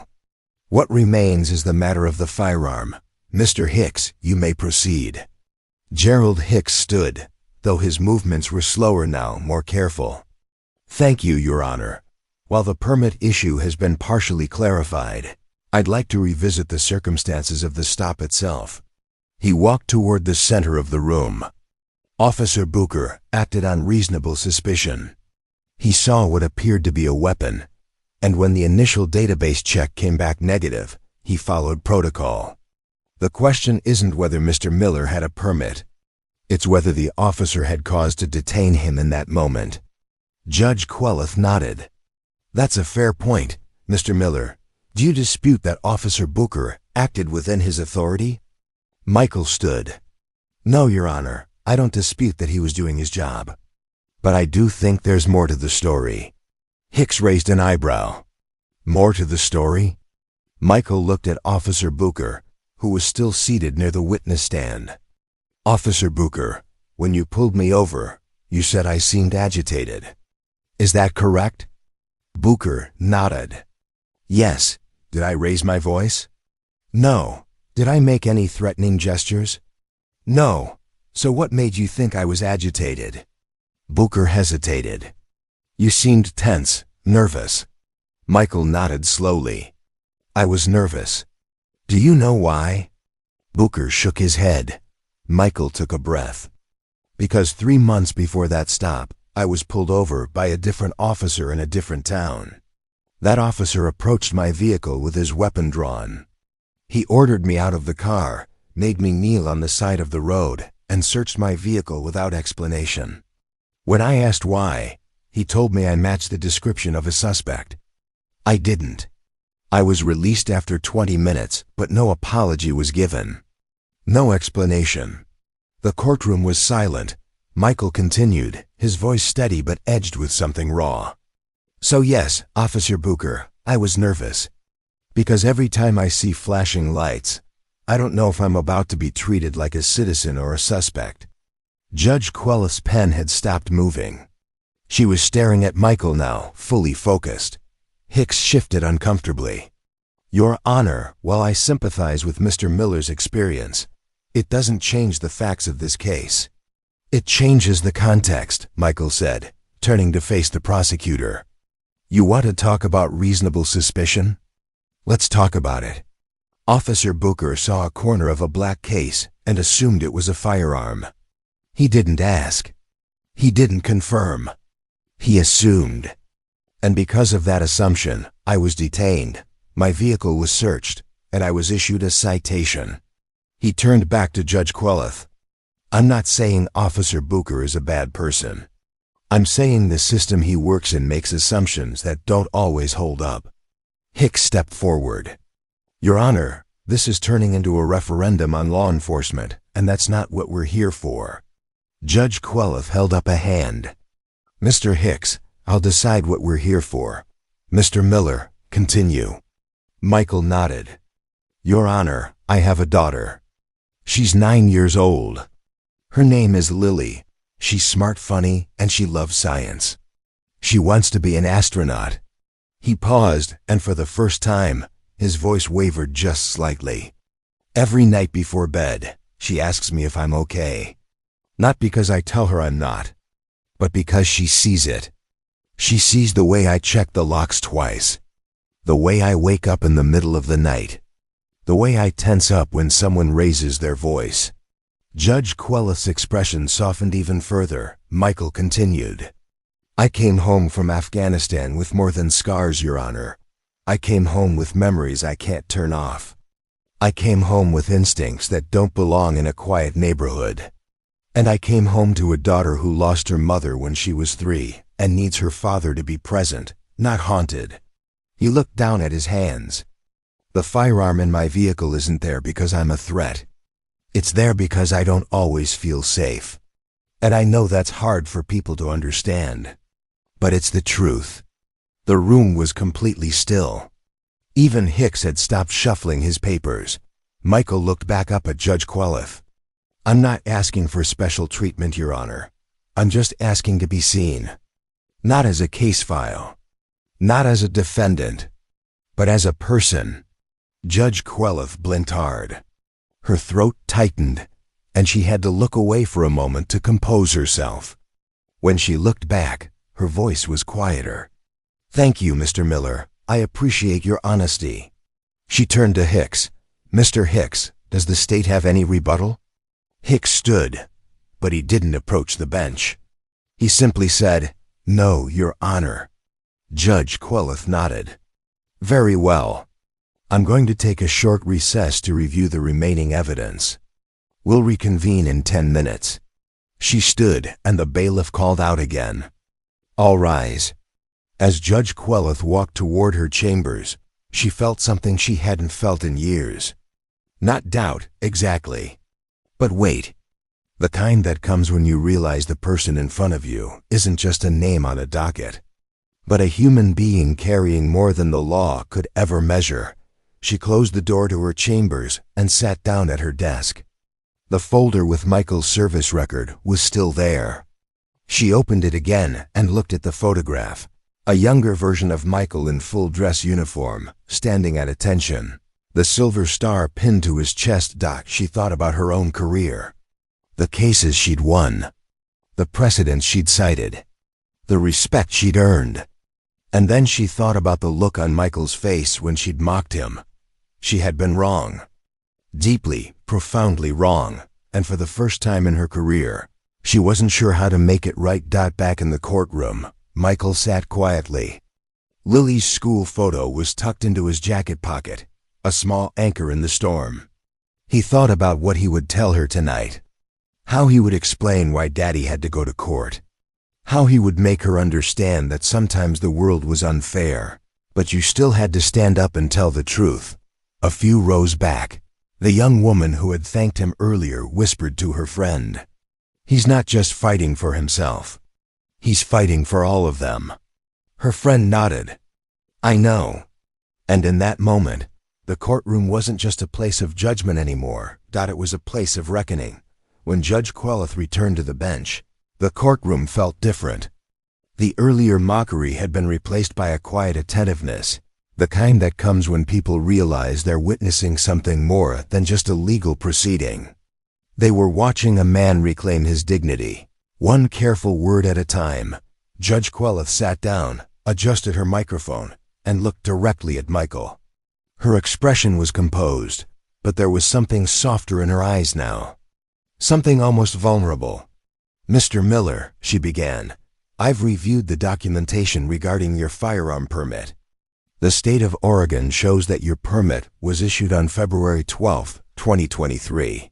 What remains is the matter of the firearm. Mr. Hicks, you may proceed." Gerald Hicks stood, though his movements were slower now, more careful. "Thank you, Your Honor. While the permit issue has been partially clarified, I'd like to revisit the circumstances of the stop itself." He walked toward the center of the room. Officer Booker acted on reasonable suspicion. He saw what appeared to be a weapon, and when the initial database check came back negative, he followed protocol. The question isn't whether Mr. Miller had a permit. It's whether the officer had cause to detain him in that moment. Judge Queleth nodded. "That's a fair point, Mr. Miller. Do you dispute that Officer Booker acted within his authority?" Michael stood. "No, Your Honor, I don't dispute that he was doing his job. But I do think there's more to the story." Hicks raised an eyebrow. "More to the story?" Michael looked at Officer Booker, who was still seated near the witness stand. "Officer Booker, when you pulled me over, you said I seemed agitated. Is that correct?" Booker nodded. "Yes. Did I raise my voice?" "No. Did I make any threatening gestures?" "No. So what made you think I was agitated?" Booker hesitated. "You seemed tense, nervous." Michael nodded slowly. "I was nervous. Do you know why?" Booker shook his head. Michael took a breath. "Because 3 months before that stop, I was pulled over by a different officer in a different town. That officer approached my vehicle with his weapon drawn. He ordered me out of the car, made me kneel on the side of the road, and searched my vehicle without explanation. When I asked why, he told me I matched the description of a suspect. I didn't. I was released after 20 minutes, but no apology was given. No explanation. The courtroom was silent. Michael continued, his voice steady but edged with something raw. "So yes, Officer Booker, I was nervous. Because every time I see flashing lights, I don't know if I'm about to be treated like a citizen or a suspect." Judge Queleth's pen had stopped moving. She was staring at Michael now, fully focused. Hicks shifted uncomfortably. "Your Honor, while I sympathize with Mr. Miller's experience, it doesn't change the facts of this case." "It changes the context," Michael said, turning to face the prosecutor. "You want to talk about reasonable suspicion? Let's talk about it." Officer Booker saw a corner of a black case and assumed it was a firearm. He didn't ask. He didn't confirm. He assumed. And because of that assumption, I was detained, my vehicle was searched, and I was issued a citation. He turned back to Judge Queleth. "I'm not saying Officer Booker is a bad person. I'm saying the system he works in makes assumptions that don't always hold up." Hicks stepped forward. "Your Honor, this is turning into a referendum on law enforcement, and that's not what we're here for." Judge Queleth held up a hand. "Mr. Hicks, I'll decide what we're here for. Mr. Miller, continue." Michael nodded. "Your Honor, I have a daughter. She's 9 years old. Her name is Lily. She's smart, funny, and she loves science. She wants to be an astronaut." He paused, and for the first time, his voice wavered just slightly. "Every night before bed, she asks me if I'm okay. Not because I tell her I'm not, but because she sees it." She sees the way I check the locks twice, the way I wake up in the middle of the night, the way I tense up when someone raises their voice. Judge Queleth's expression softened even further. Michael continued. I came home from Afghanistan with more than scars, Your Honor. I came home with memories I can't turn off. I came home with instincts that don't belong in a quiet neighborhood. And I came home to a daughter who lost her mother when she was 3 and needs her father to be present, not haunted. He looked down at his hands. The firearm in my vehicle isn't there because I'm a threat. It's there because I don't always feel safe. And I know that's hard for people to understand. But it's the truth. The room was completely still. Even Hicks had stopped shuffling his papers. Michael looked back up at Judge Queleth. I'm not asking for special treatment, Your Honor. I'm just asking to be seen. Not as a case file. Not as a defendant. But as a person. Judge Queleth blinked hard. Her throat tightened, and she had to look away for a moment to compose herself. When she looked back, her voice was quieter. Thank you, Mr. Miller. I appreciate your honesty. She turned to Hicks. Mr. Hicks, does the state have any rebuttal? Hicks stood, but he didn't approach the bench. He simply said, No, Your Honor. Judge Queleth nodded. Very well. I'm going to take a short recess to review the remaining evidence. We'll reconvene in 10 minutes. She stood, and the bailiff called out again. All rise. As Judge Queleth walked toward her chambers, she felt something she hadn't felt in years. Not doubt, exactly. But wait. The kind that comes when you realize the person in front of you isn't just a name on a docket, but a human being carrying more than the law could ever measure. She closed the door to her chambers and sat down at her desk. The folder with Michael's service record was still there. She opened it again and looked at the photograph. A younger version of Michael in full dress uniform, standing at attention. The silver star pinned to his chest. She thought about her own career. The cases she'd won. The precedents she'd cited. The respect she'd earned. And then she thought about the look on Michael's face when she'd mocked him. She had been wrong. Deeply, profoundly wrong. And for the first time in her career, she wasn't sure how to make it right. Back in the courtroom, Michael sat quietly. Lily's school photo was tucked into his jacket pocket, a small anchor in the storm. He thought about what he would tell her tonight. How he would explain why Daddy had to go to court. How he would make her understand that sometimes the world was unfair, but you still had to stand up and tell the truth. A few rows back, the young woman who had thanked him earlier whispered to her friend, He's not just fighting for himself. He's fighting for all of them. Her friend nodded. I know. And in that moment, the courtroom wasn't just a place of judgment anymore. It was a place of reckoning. When Judge Queleth returned to the bench, the courtroom felt different. The earlier mockery had been replaced by a quiet attentiveness, the kind that comes when people realize they're witnessing something more than just a legal proceeding. They were watching a man reclaim his dignity, one careful word at a time. Judge Queleth sat down, adjusted her microphone, and looked directly at Michael. Her expression was composed, but there was something softer in her eyes now. Something almost vulnerable. Mr. Miller, she began, I've reviewed the documentation regarding your firearm permit. The state of Oregon shows that your permit was issued on February 12, 2023,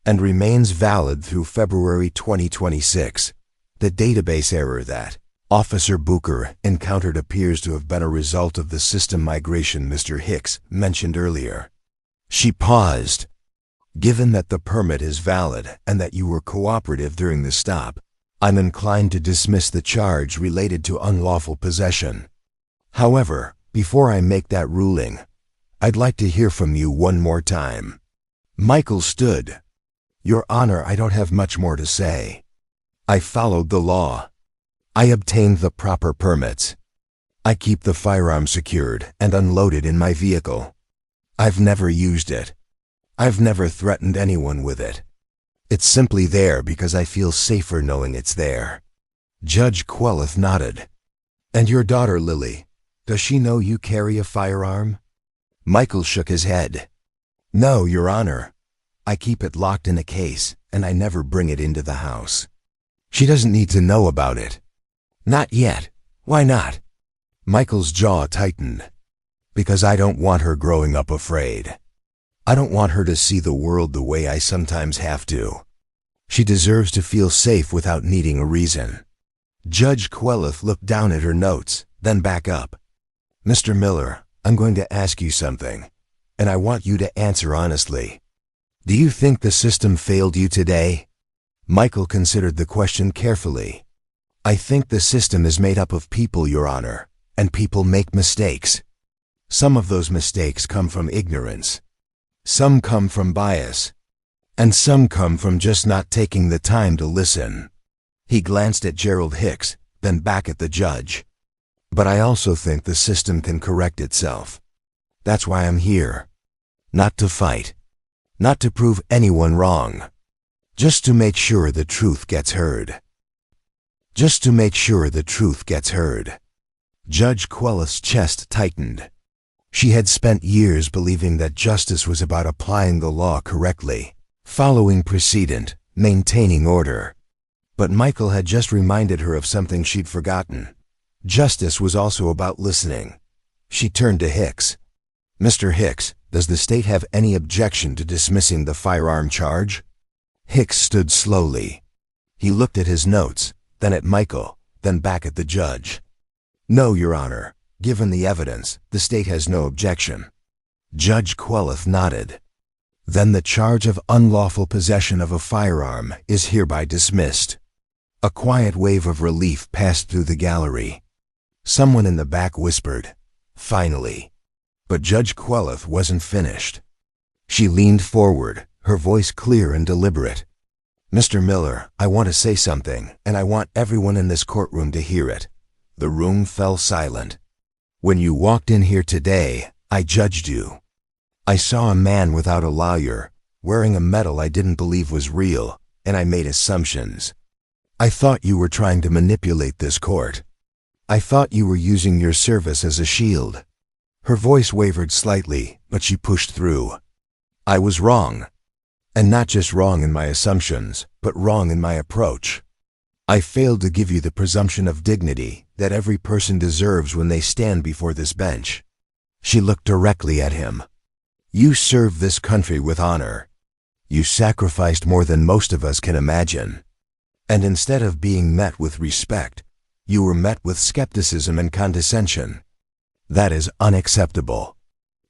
and remains valid through February 2026. The database error that Officer Booker encountered appears to have been a result of the system migration Mr. Hicks mentioned earlier. She paused. Given that the permit is valid and that you were cooperative during the stop, I'm inclined to dismiss the charge related to unlawful possession. However, before I make that ruling, I'd like to hear from you one more time. Michael stood. Your Honor, I don't have much more to say. I followed the law. I obtained the proper permits. I keep the firearm secured and unloaded in my vehicle. I've never used it. I've never threatened anyone with it. It's simply there because I feel safer knowing it's there. Judge Queleth nodded. And your daughter, Lily, does she know you carry a firearm? Michael shook his head. No, Your Honor. I keep it locked in a case, and I never bring it into the house. She doesn't need to know about it. Not yet. Why not? Michael's jaw tightened. Because I don't want her growing up afraid. I don't want her to see the world the way I sometimes have to. She deserves to feel safe without needing a reason. Judge Queleth looked down at her notes, then back up. Mr. Miller, I'm going to ask you something, and I want you to answer honestly. Do you think the system failed you today? Michael considered the question carefully. I think the system is made up of people, Your Honor, and people make mistakes. Some of those mistakes come from ignorance. Some come from bias. And some come from just not taking the time to listen. He glanced at Gerald Hicks, then back at the judge. But I also think the system can correct itself. That's why I'm here. Not to fight. Not to prove anyone wrong. Just to make sure the truth gets heard. Just to make sure the truth gets heard. Judge Queleth's chest tightened. She had spent years believing that justice was about applying the law correctly, following precedent, maintaining order. But Michael had just reminded her of something she'd forgotten. Justice was also about listening. She turned to Hicks. Mr. Hicks, does the state have any objection to dismissing the firearm charge? Hicks stood slowly. He looked at his notes, then at Michael, then back at the judge. No, Your Honor. Given the evidence, the state has no objection. Judge Queleth nodded. Then the charge of unlawful possession of a firearm is hereby dismissed. A quiet wave of relief passed through the gallery. Someone in the back whispered, "Finally." But Judge Queleth wasn't finished. She leaned forward, her voice clear and deliberate. Mr. Miller, I want to say something, and I want everyone in this courtroom to hear it. The room fell silent. When you walked in here today, I judged you. I saw a man without a lawyer, wearing a medal I didn't believe was real, and I made assumptions. I thought you were trying to manipulate this court. I thought you were using your service as a shield. Her voice wavered slightly, but she pushed through. I was wrong. And not just wrong in my assumptions, but wrong in my approach. I failed to give you the presumption of dignity that every person deserves when they stand before this bench. She looked directly at him. You served this country with honor. You sacrificed more than most of us can imagine. And instead of being met with respect, you were met with skepticism and condescension. That is unacceptable.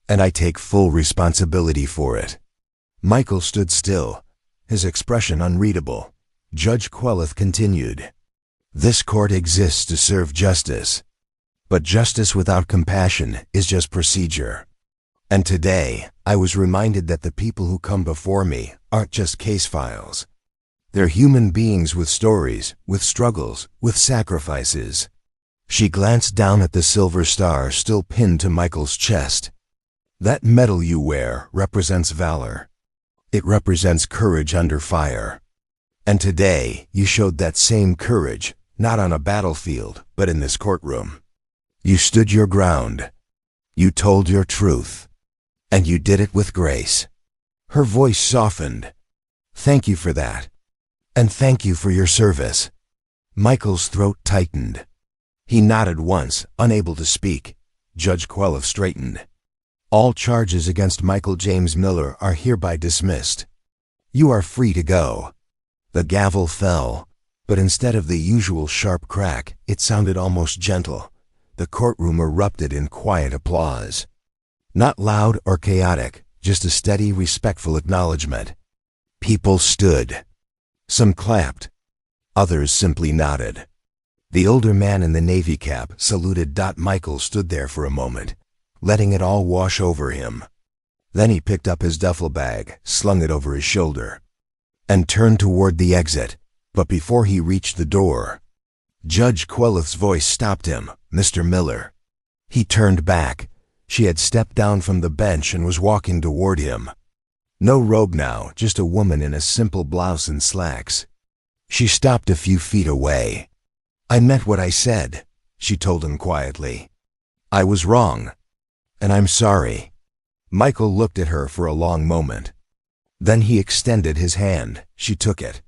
And I take full responsibility for it. Michael stood still, his expression unreadable. Judge Queleth continued. This court exists to serve justice. But justice without compassion is just procedure. And today, I was reminded that the people who come before me aren't just case files. They're human beings with stories, with struggles, with sacrifices. She glanced down at the silver star still pinned to Michael's chest. That medal you wear represents valor. It represents courage under fire. And today, you showed that same courage, not on a battlefield, but in this courtroom. You stood your ground. You told your truth. And you did it with grace. Her voice softened. Thank you for that. And thank you for your service. Michael's throat tightened. He nodded once, unable to speak. Judge Queleth straightened. All charges against Michael James Miller are hereby dismissed. You are free to go. The gavel fell, but instead of the usual sharp crack, it sounded almost gentle. The courtroom erupted in quiet applause. Not loud or chaotic, just a steady, respectful acknowledgement. People stood. Some clapped. Others simply nodded. The older man in the navy cap saluted. Michael stood there for a moment, letting it all wash over him. Then he picked up his duffel bag, slung it over his shoulder, and turned toward the exit. But before he reached the door, Judge Queleth's voice stopped him. Mr. Miller. He turned back. She had stepped down from the bench and was walking toward him. No robe now, just a woman in a simple blouse and slacks. She stopped a few feet away. I meant what I said. she told him quietly. I was wrong. And I'm sorry. Michael looked at her for a long moment. Then he extended his hand. She took it.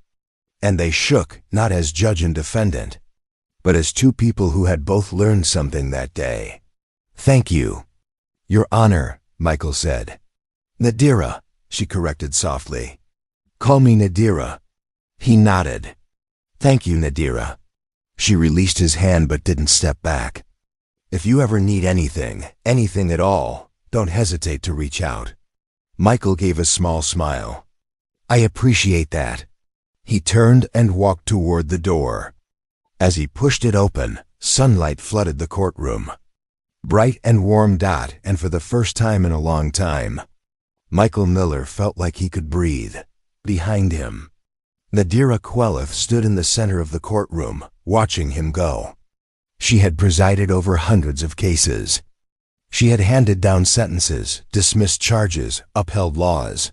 And they shook, not as judge and defendant, but as two people who had both learned something that day. Thank you. Your Honor, Michael said. Nadira, she corrected softly. Call me Nadira. He nodded. Thank you, Nadira. She released his hand but didn't step back. If you ever need anything at all, don't hesitate to reach out. Michael gave a small smile. I appreciate that. He turned and walked toward the door. As he pushed it open, sunlight flooded the courtroom. Bright and warm dot, and for the first time in a long time, Michael Miller felt like he could breathe. Behind him, Nadira Queleth stood in the center of the courtroom, watching him go. She had presided over hundreds of cases. She had handed down sentences, dismissed charges, upheld laws.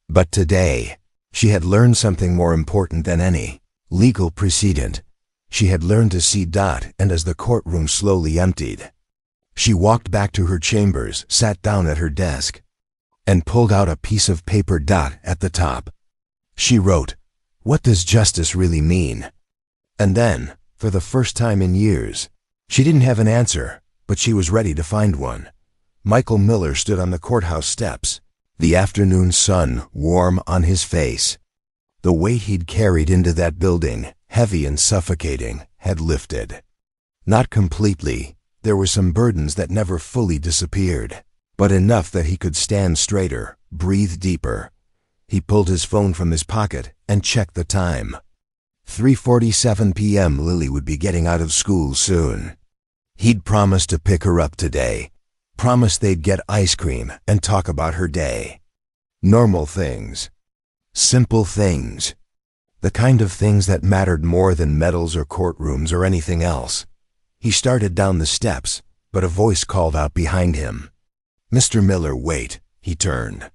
But today, she had learned something more important than any legal precedent. She had learned to see Dot, and as the courtroom slowly emptied, she walked back to her chambers, sat down at her desk, and pulled out a piece of paper. Dot at the top. She wrote, "What does justice really mean?" And then, for the first time in years, she didn't have an answer, but she was ready to find one. Michael Miller stood on the courthouse steps, the afternoon sun warm on his face. The weight he'd carried into that building, heavy and suffocating, had lifted. Not completely. There were some burdens that never fully disappeared, but enough that he could stand straighter, breathe deeper. He pulled his phone from his pocket and checked the time. 3:47 p.m. Lily would be getting out of school soon. He'd promised to pick her up today, promised they'd get ice cream and talk about her day. Normal things. Simple things. The kind of things that mattered more than medals or courtrooms or anything else. He started down the steps, but a voice called out behind him. Mr. Miller, wait. He turned.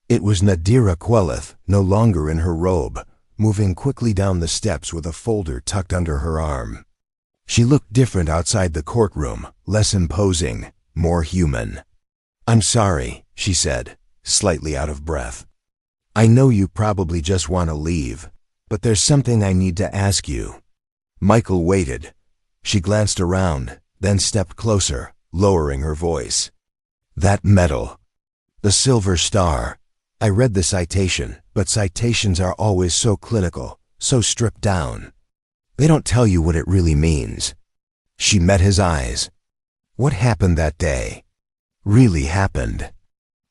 It was Nadira Queleth, no longer in her robe, moving quickly down the steps with a folder tucked under her arm. She looked different outside the courtroom, less imposing, more human. I'm sorry, she said, slightly out of breath. I know you probably just want to leave, but there's something I need to ask you. Michael waited. She glanced around, then stepped closer, lowering her voice. That medal. The Silver Star. I read the citation, but citations are always so clinical, so stripped down. They don't tell you what it really means. She met his eyes. What happened that day? Really happened.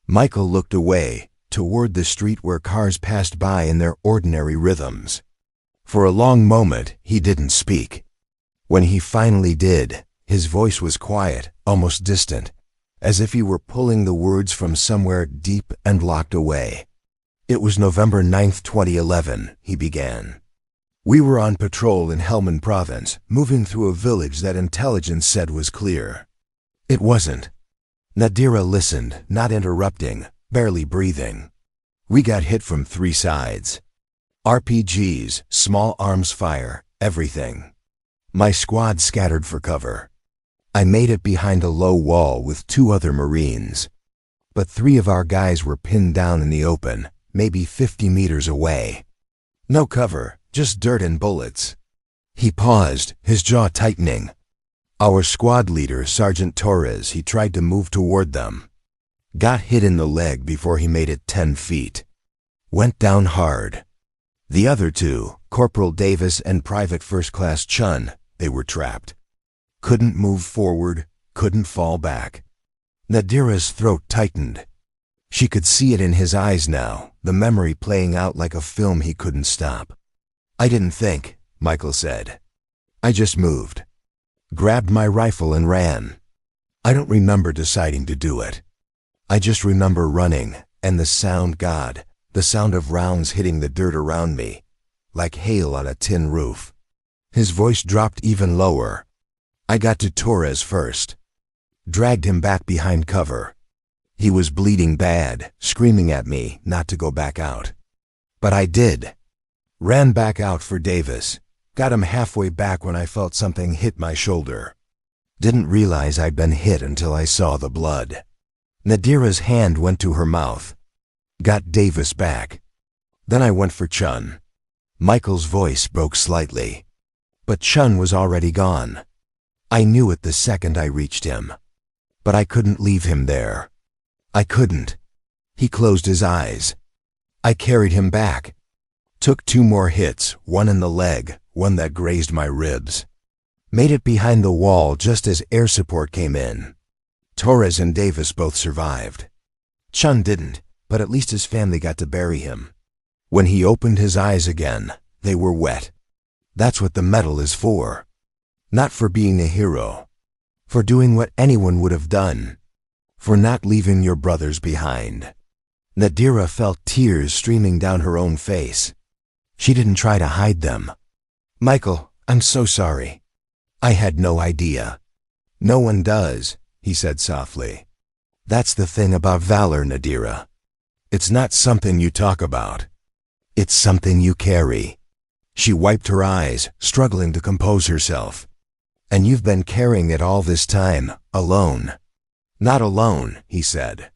Michael looked away, toward the street where cars passed by in their ordinary rhythms. For a long moment, he didn't speak. When he finally did, his voice was quiet, almost distant, as if he were pulling the words from somewhere deep and locked away. It was November 9th, 2011, he began. We were on patrol in Helmand Province, moving through a village that intelligence said was clear. It wasn't. Nadira listened, not interrupting, barely breathing. We got hit from 3 sides. RPGs, small arms fire, everything. My squad scattered for cover. I made it behind a low wall with 2 other Marines. But 3 of our guys were pinned down in the open, maybe 50 meters away. No cover, just dirt and bullets. He paused, his jaw tightening. Our squad leader, Sergeant Torres, he tried to move toward them. Got hit in the leg before he made it 10 feet. Went down hard. The other 2, Corporal Davis and Private First Class Chun, they were trapped. Couldn't move forward, couldn't fall back. Nadira's throat tightened. She could see it in his eyes now, the memory playing out like a film he couldn't stop. I didn't think, Michael said. I just moved. Grabbed my rifle and ran. I don't remember deciding to do it. I just remember running, and the sound, God, the sound of rounds hitting the dirt around me, like hail on a tin roof. His voice dropped even lower. I got to Torres first. Dragged him back behind cover. He was bleeding bad, screaming at me not to go back out. But I did. Ran back out for Davis. Got him halfway back when I felt something hit my shoulder. Didn't realize I'd been hit until I saw the blood. Nadira's hand went to her mouth. Got Davis back. Then I went for Chun. Michael's voice broke slightly. But Chun was already gone. I knew it the second I reached him. But I couldn't leave him there. I couldn't. He closed his eyes. I carried him back. Took 2 more hits, one in the leg, one that grazed my ribs. Made it behind the wall just as air support came in. Torres and Davis both survived. Chun didn't, but at least his family got to bury him. When he opened his eyes again, they were wet. That's what the medal is for. Not for being a hero. For doing what anyone would have done. For not leaving your brothers behind. Nadira felt tears streaming down her own face. She didn't try to hide them. Michael, I'm so sorry. I had no idea. No one does, he said softly. That's the thing about valor, Nadira. It's not something you talk about. It's something you carry. She wiped her eyes, struggling to compose herself. And you've been carrying it all this time, alone. Not alone, he said.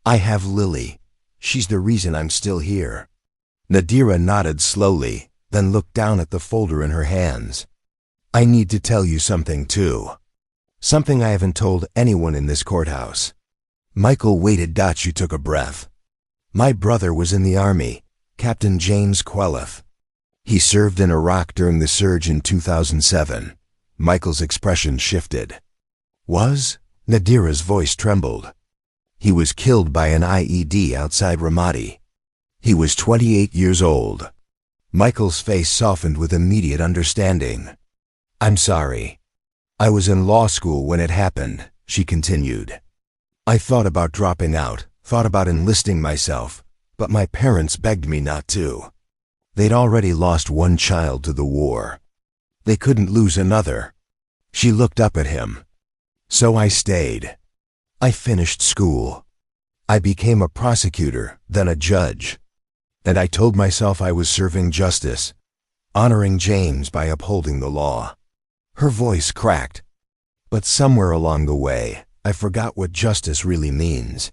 I have Lily. She's the reason I'm still here. Nadira nodded slowly, then looked down at the folder in her hands. I need to tell you something too. Something I haven't told anyone in this courthouse. Michael waited. She took a breath. My brother was in the army, Captain James Queleth. He served in Iraq during the surge in 2007. Michael's expression shifted. Was? Nadira's voice trembled. He was killed by an IED outside Ramadi. He was 28 years old. Michael's face softened with immediate understanding. I'm sorry. I was in law school when it happened, she continued. I thought about dropping out, thought about enlisting myself, but my parents begged me not to. They'd already lost 1 child to the war. They couldn't lose another. She looked up at him. So I stayed. I finished school. I became a prosecutor, then a judge. And I told myself I was serving justice, honoring James by upholding the law. Her voice cracked. But somewhere along the way, I forgot what justice really means.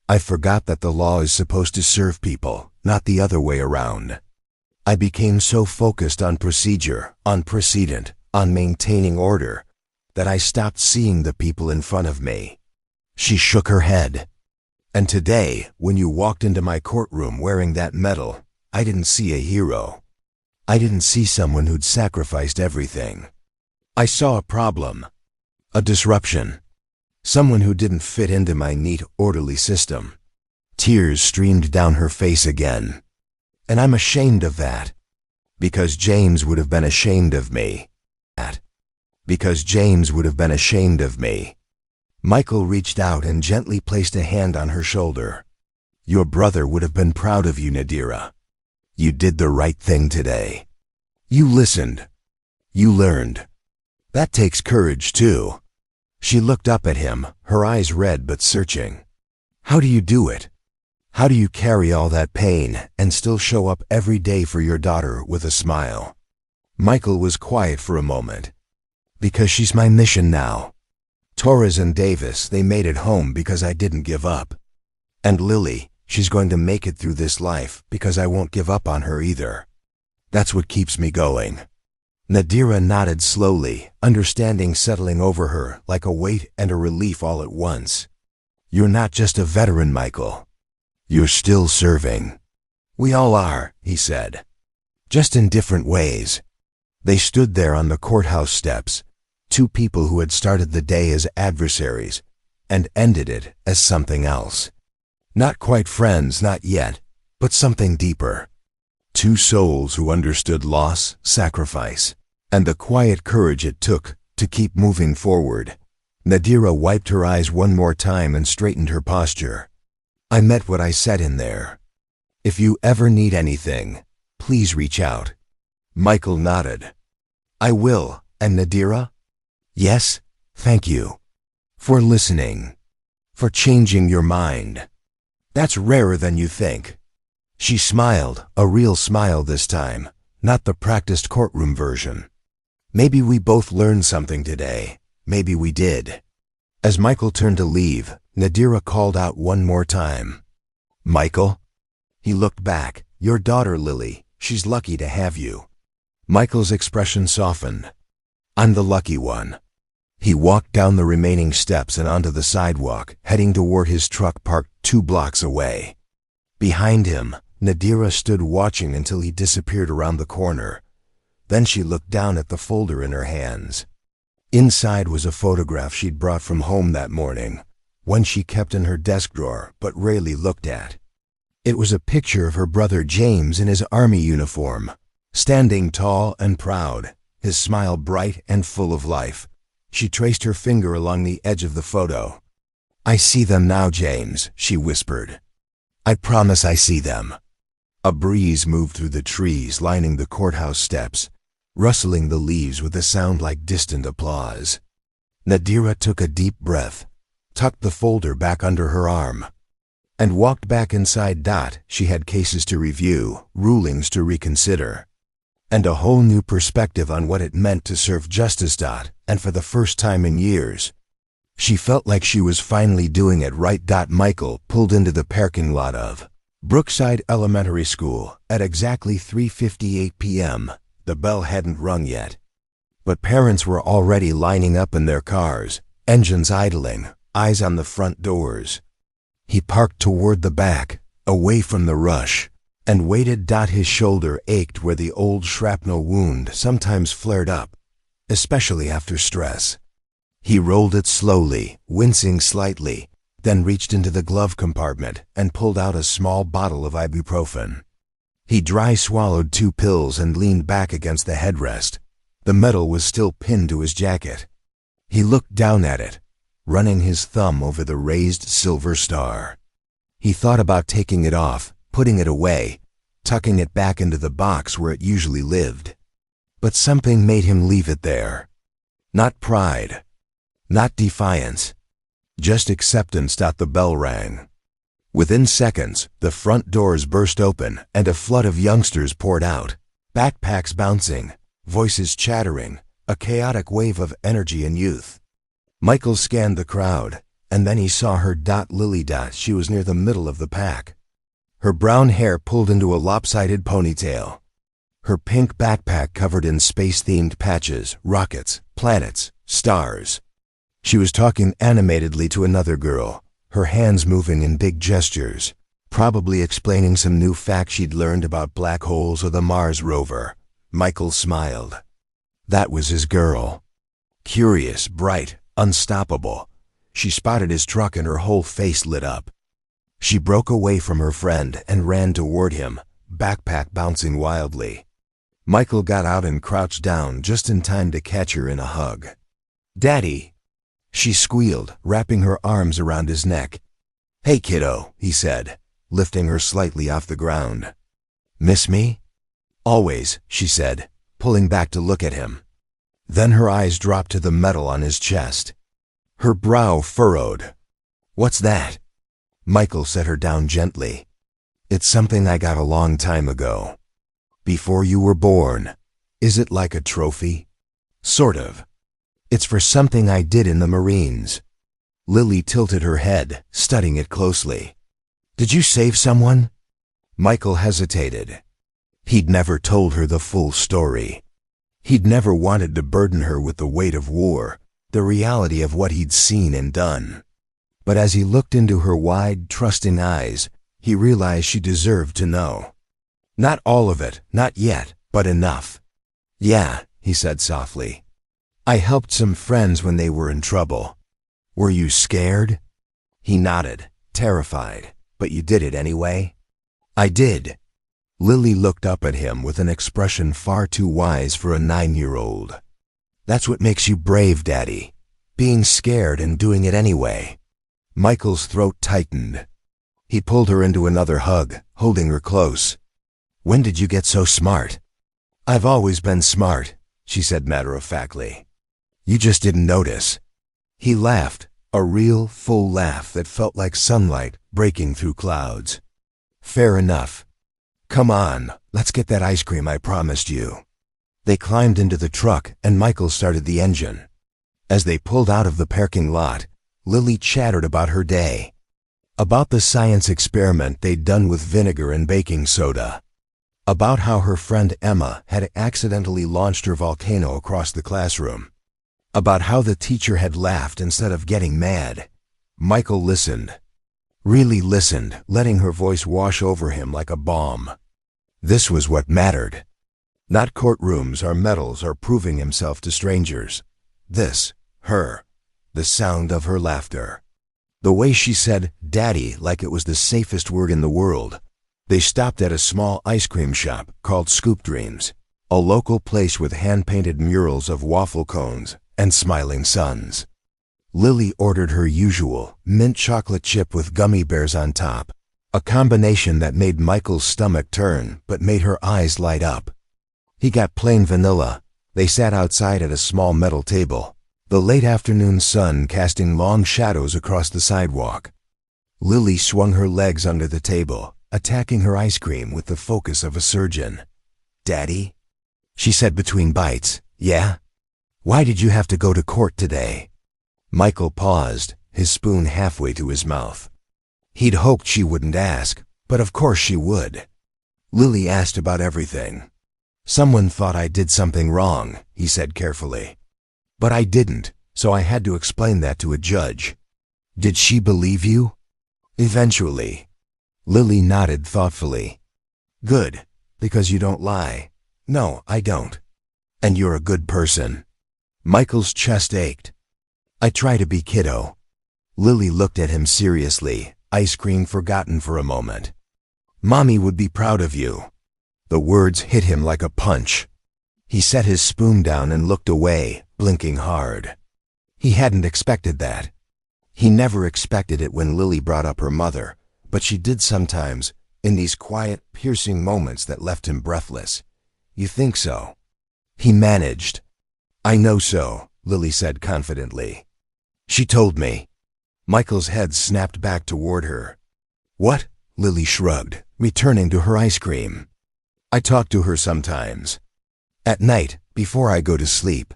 I forgot that the law is supposed to serve people, not the other way around. I became so focused on procedure, on precedent, on maintaining order, that I stopped seeing the people in front of me. She shook her head. And today, when you walked into my courtroom wearing that medal, I didn't see a hero. I didn't see someone who'd sacrificed everything. I saw a problem. A disruption. Someone who didn't fit into my neat, orderly system. Tears streamed down her face again. And I'm ashamed of that. Because James would have been ashamed of me. Because James would have been ashamed of me. Michael reached out and gently placed a hand on her shoulder. Your brother would have been proud of you, Nadira. You did the right thing today. You listened. You learned. That takes courage, too. She looked up at him, her eyes red but searching. How do you do it? How do you carry all that pain and still show up every day for your daughter with a smile? Michael was quiet for a moment. Because she's my mission now. Torres and Davis, they made it home because I didn't give up. And Lily, she's going to make it through this life because I won't give up on her either. That's what keeps me going. Nadira nodded slowly, understanding settling over her like a weight and a relief all at once. You're not just a veteran, Michael. You're still serving. We all are, he said. Just in different ways. They stood there on the courthouse steps, 2 people who had started the day as adversaries and ended it as something else. Not quite friends, not yet, but something deeper. 2 souls who understood loss, sacrifice, and the quiet courage it took to keep moving forward. Nadira wiped her eyes one more time and straightened her posture. I meant what I said in there. If you ever need anything, please reach out. Michael nodded. I will, and Nadira? Yes, thank you. For listening. For changing your mind. That's rarer than you think. She smiled, a real smile this time, not the practiced courtroom version. Maybe we both learned something today. Maybe we did. As Michael turned to leave, Nadira called out one more time. Michael? He looked back. Your daughter, Lily. She's lucky to have you. Michael's expression softened. I'm the lucky one. He walked down the remaining steps and onto the sidewalk, heading toward his truck parked 2 blocks away. Behind him, Nadira stood watching until he disappeared around the corner. Then she looked down at the folder in her hands. Inside was a photograph she'd brought from home that morning, one she kept in her desk drawer but rarely looked at. It was a picture of her brother James in his army uniform, standing tall and proud, his smile bright and full of life. She traced her finger along the edge of the photo. I see them now, James, she whispered. I promise I see them. A breeze moved through the trees lining the courthouse steps, rustling the leaves with a sound like distant applause. Nadira took a deep breath, tucked the folder back under her arm, and walked back inside. She had cases to review, rulings to reconsider, and a whole new perspective on what it meant to serve justice. And for the first time in years, she felt like she was finally doing it right. Michael pulled into the parking lot of Brookside Elementary School at exactly 3:58 p.m. The bell hadn't rung yet, but parents were already lining up in their cars, engines idling, eyes on the front doors. He parked toward the back, away from the rush, and waited. His shoulder ached where the old shrapnel wound sometimes flared up, especially after stress. He rolled it slowly, wincing slightly, then reached into the glove compartment and pulled out a small bottle of ibuprofen. He dry swallowed 2 pills and leaned back against the headrest. The metal was still pinned to his jacket. He looked down at it, running his thumb over the raised silver star. He thought about taking it off, putting it away, tucking it back into the box where it usually lived. But something made him leave it there. Not pride, not defiance, just acceptance. The bell rang. Within seconds, the front doors burst open and a flood of youngsters poured out, backpacks bouncing, voices chattering, a chaotic wave of energy and youth. Michael scanned the crowd, and then he saw her. Lily. She was near the middle of the pack. Her brown hair pulled into a lopsided ponytail. Her pink backpack covered in space-themed patches, rockets, planets, stars. She was talking animatedly to another girl, her hands moving in big gestures, probably explaining some new fact she'd learned about black holes or the Mars rover. Michael smiled. That was his girl. Curious, bright, unstoppable. She spotted his truck and her whole face lit up. She broke away from her friend and ran toward him, backpack bouncing wildly. Michael got out and crouched down just in time to catch her in a hug. Daddy! She squealed, wrapping her arms around his neck. Hey, kiddo, he said, lifting her slightly off the ground. Miss me? Always, she said, pulling back to look at him. Then her eyes dropped to the metal on his chest. Her brow furrowed. What's that? Michael set her down gently. It's something I got a long time ago. Before you were born. Is it like a trophy? Sort of. It's for something I did in the Marines. Lily tilted her head, studying it closely. Did you save someone? Michael hesitated. He'd never told her the full story. He'd never wanted to burden her with the weight of war, the reality of what he'd seen and done. But as he looked into her wide, trusting eyes, he realized she deserved to know. Not all of it, not yet, but enough. Yeah, he said softly. I helped some friends when they were in trouble. Were you scared? He nodded, terrified. But you did it anyway? I did. Lily looked up at him with an expression far too wise for a 9-year-old. That's what makes you brave, Daddy. Being scared and doing it anyway. Michael's throat tightened. He pulled her into another hug, holding her close. When did you get so smart? I've always been smart, she said matter-of-factly. You just didn't notice. He laughed, a real, full laugh that felt like sunlight breaking through clouds. Fair enough. Come on, let's get that ice cream I promised you. They climbed into the truck and Michael started the engine. As they pulled out of the parking lot, Lily chattered about her day. About the science experiment they'd done with vinegar and baking soda. About how her friend Emma had accidentally launched her volcano across the classroom. About how the teacher had laughed instead of getting mad. Michael listened. Really listened, letting her voice wash over him like a balm. This was what mattered. Not courtrooms or medals or proving himself to strangers. This, her, the sound of her laughter. The way she said "daddy" like it was the safest word in the world. They stopped at a small ice cream shop called Scoop Dreams, a local place with hand-painted murals of waffle cones and smiling suns. Lily ordered her usual mint chocolate chip with gummy bears on top, a combination that made Michael's stomach turn but made her eyes light up. He got plain vanilla. They sat outside at a small metal table, the late afternoon sun casting long shadows across the sidewalk. Lily swung her legs under the table, attacking her ice cream with the focus of a surgeon. "Daddy?" she said between bites. "Yeah? Why did you have to go to court today?" Michael paused, his spoon halfway to his mouth. He'd hoped she wouldn't ask, but of course she would. Lily asked about everything. "Someone thought I did something wrong," he said carefully. "But I didn't, so I had to explain that to a judge." "Did she believe you?" "Eventually." Lily nodded thoughtfully. "Good, because you don't lie." "No, I don't." "And you're a good person." Michael's chest ached. "I try to be, kiddo." Lily looked at him seriously, ice cream forgotten for a moment. "Mommy would be proud of you." The words hit him like a punch. He set his spoon down and looked away, blinking hard. He hadn't expected that. He never expected it when Lily brought up her mother, but she did sometimes, in these quiet, piercing moments that left him breathless. "You think so?" He managed. "I know so," Lily said confidently. "She told me." Michael's head snapped back toward her. "What?" Lily shrugged, returning to her ice cream. "I talk to her sometimes. At night, before I go to sleep.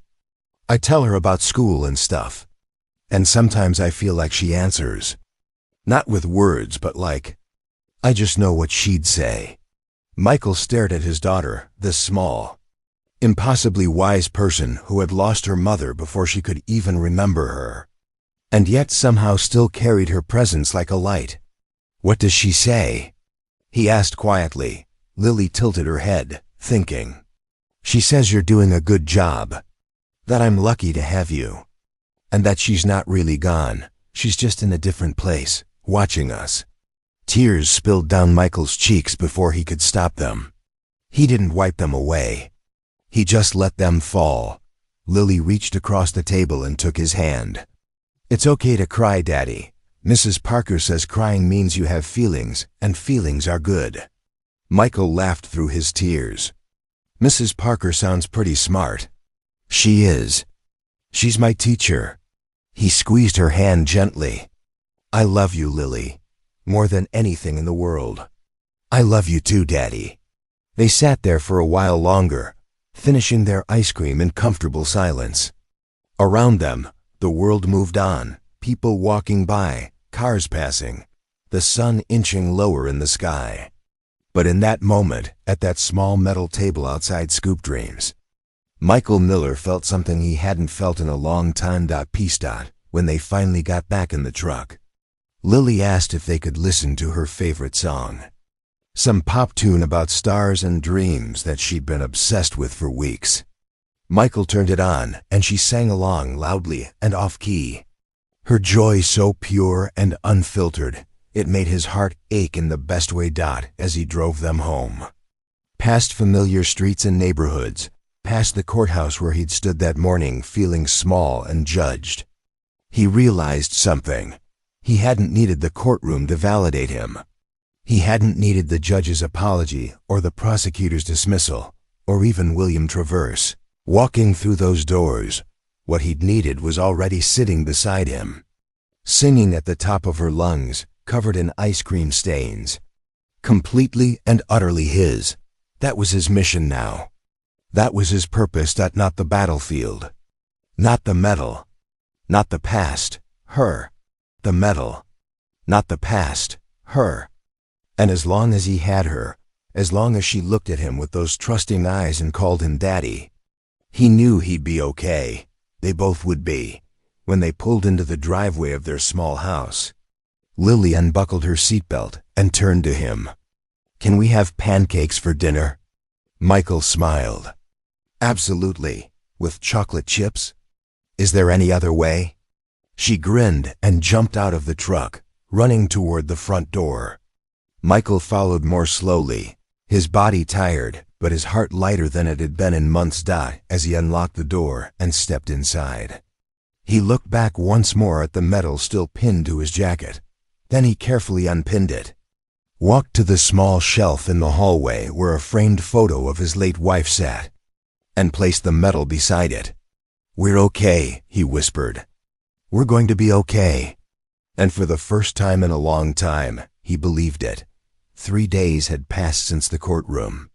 I tell her about school and stuff. And sometimes I feel like she answers. Not with words, but like, I just know what she'd say." Michael stared at his daughter, this small, impossibly wise person who had lost her mother before she could even remember her, and yet somehow still carried her presence like a light. "What does she say?" he asked quietly. Lily tilted her head, thinking. "She says you're doing a good job. That I'm lucky to have you. And that she's not really gone. She's just in a different place, watching us." Tears spilled down Michael's cheeks before he could stop them. He didn't wipe them away. He just let them fall. Lily reached across the table and took his hand. "It's okay to cry, Daddy. Mrs. Parker says crying means you have feelings, and feelings are good." Michael laughed through his tears. "Mrs. Parker sounds pretty smart." "She is. She's my teacher." He squeezed her hand gently. "I love you, Lily. More than anything in the world." "I love you too, Daddy." They sat there for a while longer, finishing their ice cream in comfortable silence. Around them, the world moved on, people walking by, cars passing, the sun inching lower in the sky. But in that moment, at that small metal table outside Scoop Dreams, Michael Miller felt something he hadn't felt in a long time. Peace. When they finally got back in the truck, Lily asked if they could listen to her favorite song. Some pop tune about stars and dreams that she'd been obsessed with for weeks. Michael turned it on, and she sang along loudly and off-key. Her joy so pure and unfiltered, it made his heart ache in the best way. As he drove them home. Past familiar streets and neighborhoods, past the courthouse where he'd stood that morning feeling small and judged. He realized something. He hadn't needed the courtroom to validate him. He hadn't needed the judge's apology or the prosecutor's dismissal, or even William Traverse walking through those doors. What he'd needed was already sitting beside him, singing at the top of her lungs, covered in ice cream stains. Completely and utterly his. That was his mission now. That was his purpose. Not the battlefield. Not the medal. Not the past, her. The medal. Not the past, her. And as long as he had her, as long as she looked at him with those trusting eyes and called him Daddy, he knew he'd be okay. They both would be. When they pulled into the driveway of their small house, Lily unbuckled her seatbelt and turned to him. "Can we have pancakes for dinner?" Michael smiled. "Absolutely. With chocolate chips? Is there any other way?" She grinned and jumped out of the truck, running toward the front door. Michael followed more slowly, his body tired, but his heart lighter than it had been in months. As he unlocked the door and stepped inside, he looked back once more at the medal still pinned to his jacket. Then he carefully unpinned it, walked to the small shelf in the hallway where a framed photo of his late wife sat, and placed the medal beside it. "We're okay," he whispered. "We're going to be okay." And for the first time in a long time, he believed it. 3 days had passed since the courtroom.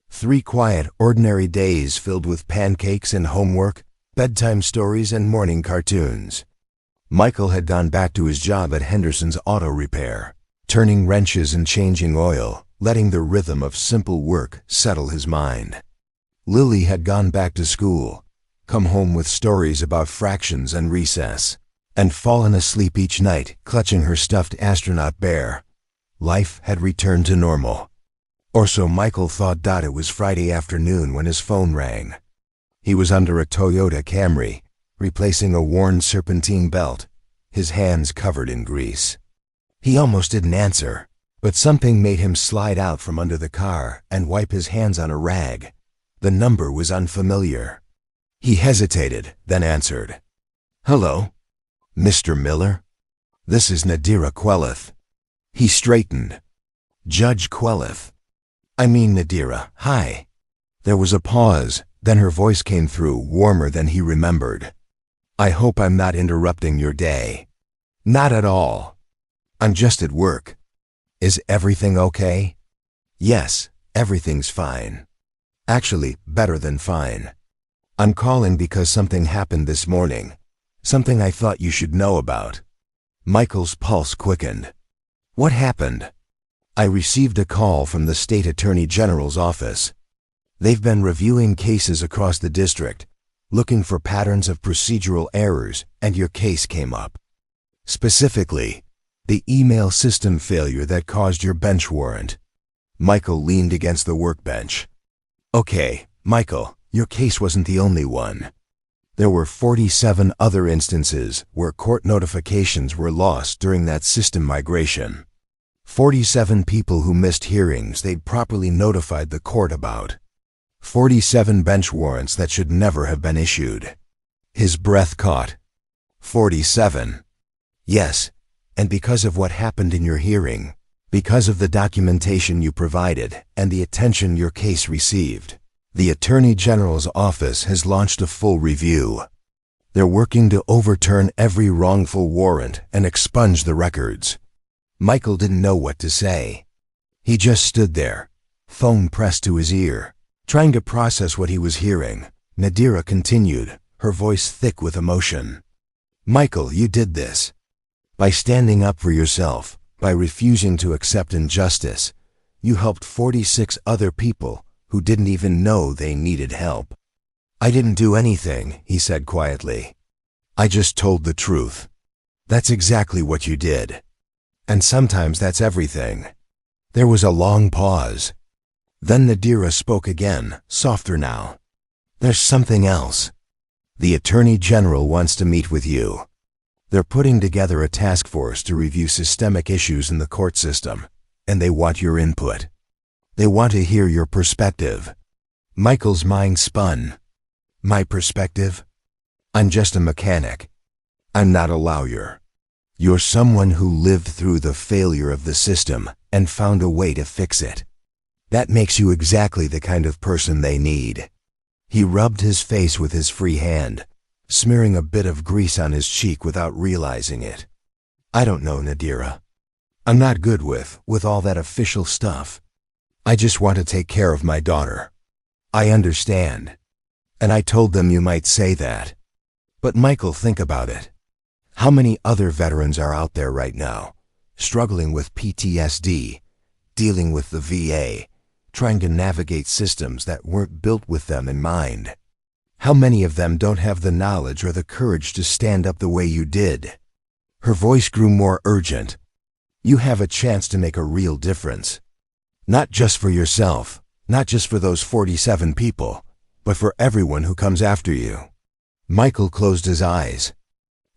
3 quiet, ordinary days filled with pancakes and homework, bedtime stories and morning cartoons. Michael had gone back to his job at Henderson's Auto Repair, turning wrenches and changing oil, letting the rhythm of simple work settle his mind. Lily had gone back to school, come home with stories about fractions and recess, and fallen asleep each night clutching her stuffed astronaut bear. Life had returned to normal. Or so Michael thought. It was Friday afternoon when his phone rang. He was under a Toyota Camry, replacing a worn serpentine belt, his hands covered in grease. He almost didn't answer, but something made him slide out from under the car and wipe his hands on a rag. The number was unfamiliar. He hesitated, then answered. "Hello? Mr. Miller? This is Nadira Queleth." He straightened. "Judge Queleth. I mean Nadira, hi." There was a pause, then her voice came through, warmer than he remembered. "I hope I'm not interrupting your day." "Not at all. I'm just at work." "Is everything okay?" "Yes, everything's fine. Actually, better than fine. I'm calling because something happened this morning. Something I thought you should know about." Michael's pulse quickened. "What happened?" "I received a call from the State Attorney General's office. They've been reviewing cases across the district, looking for patterns of procedural errors, and your case came up. Specifically, the email system failure that caused your bench warrant." Michael leaned against the workbench. "Okay, Michael, your case wasn't the only one. There were 47 other instances where court notifications were lost during that system migration. 47 people who missed hearings they'd properly notified the court about. 47 bench warrants that should never have been issued." His breath caught. 47. "Yes, and because of what happened in your hearing, because of the documentation you provided and the attention your case received, the Attorney General's office has launched a full review. They're working to overturn every wrongful warrant and expunge the records." Michael didn't know what to say. He just stood there, phone pressed to his ear, trying to process what he was hearing. Nadira continued, her voice thick with emotion. "Michael, you did this. By standing up for yourself, by refusing to accept injustice, you helped 46 other people who didn't even know they needed help." "I didn't do anything," he said quietly. "I just told the truth." "That's exactly what you did. And sometimes that's everything." There was a long pause. Then Nadira spoke again, softer now. "There's something else. The Attorney General wants to meet with you. They're putting together a task force to review systemic issues in the court system, and they want your input. They want to hear your perspective." Michael's mind spun. "My perspective? I'm just a mechanic. I'm not a lawyer. You're someone who lived through the failure of the system and found a way to fix it. That makes you exactly the kind of person they need." He rubbed his face with his free hand, smearing a bit of grease on his cheek without realizing it. "I don't know, Nadira. I'm not good with all that official stuff. I just want to take care of my daughter." "I understand. And I told them you might say that. But Michael, think about it. How many other veterans are out there right now, struggling with PTSD, dealing with the VA, trying to navigate systems that weren't built with them in mind? How many of them don't have the knowledge or the courage to stand up the way you did? Her voice grew more urgent. You have a chance to make a real difference. Not just for yourself, not just for those 47 people, but for everyone who comes after you. Michael closed his eyes.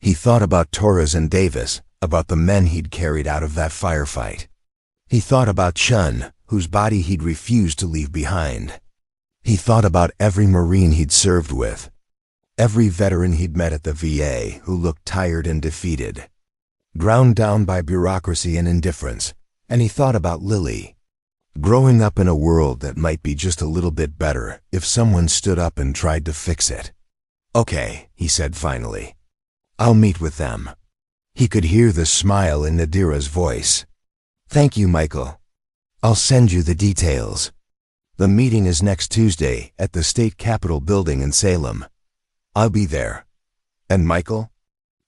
He thought about Torres and Davis, about the men he'd carried out of that firefight. He thought about Chun, whose body he'd refused to leave behind. He thought about every Marine he'd served with, every veteran he'd met at the VA who looked tired and defeated, ground down by bureaucracy and indifference, and he thought about Lily, growing up in a world that might be just a little bit better if someone stood up and tried to fix it. "Okay," he said finally. "I'll meet with them." He could hear the smile in Nadira's voice. "Thank you, Michael. I'll send you the details. The meeting is next Tuesday at the State Capitol building in Salem. I'll be there. And Michael?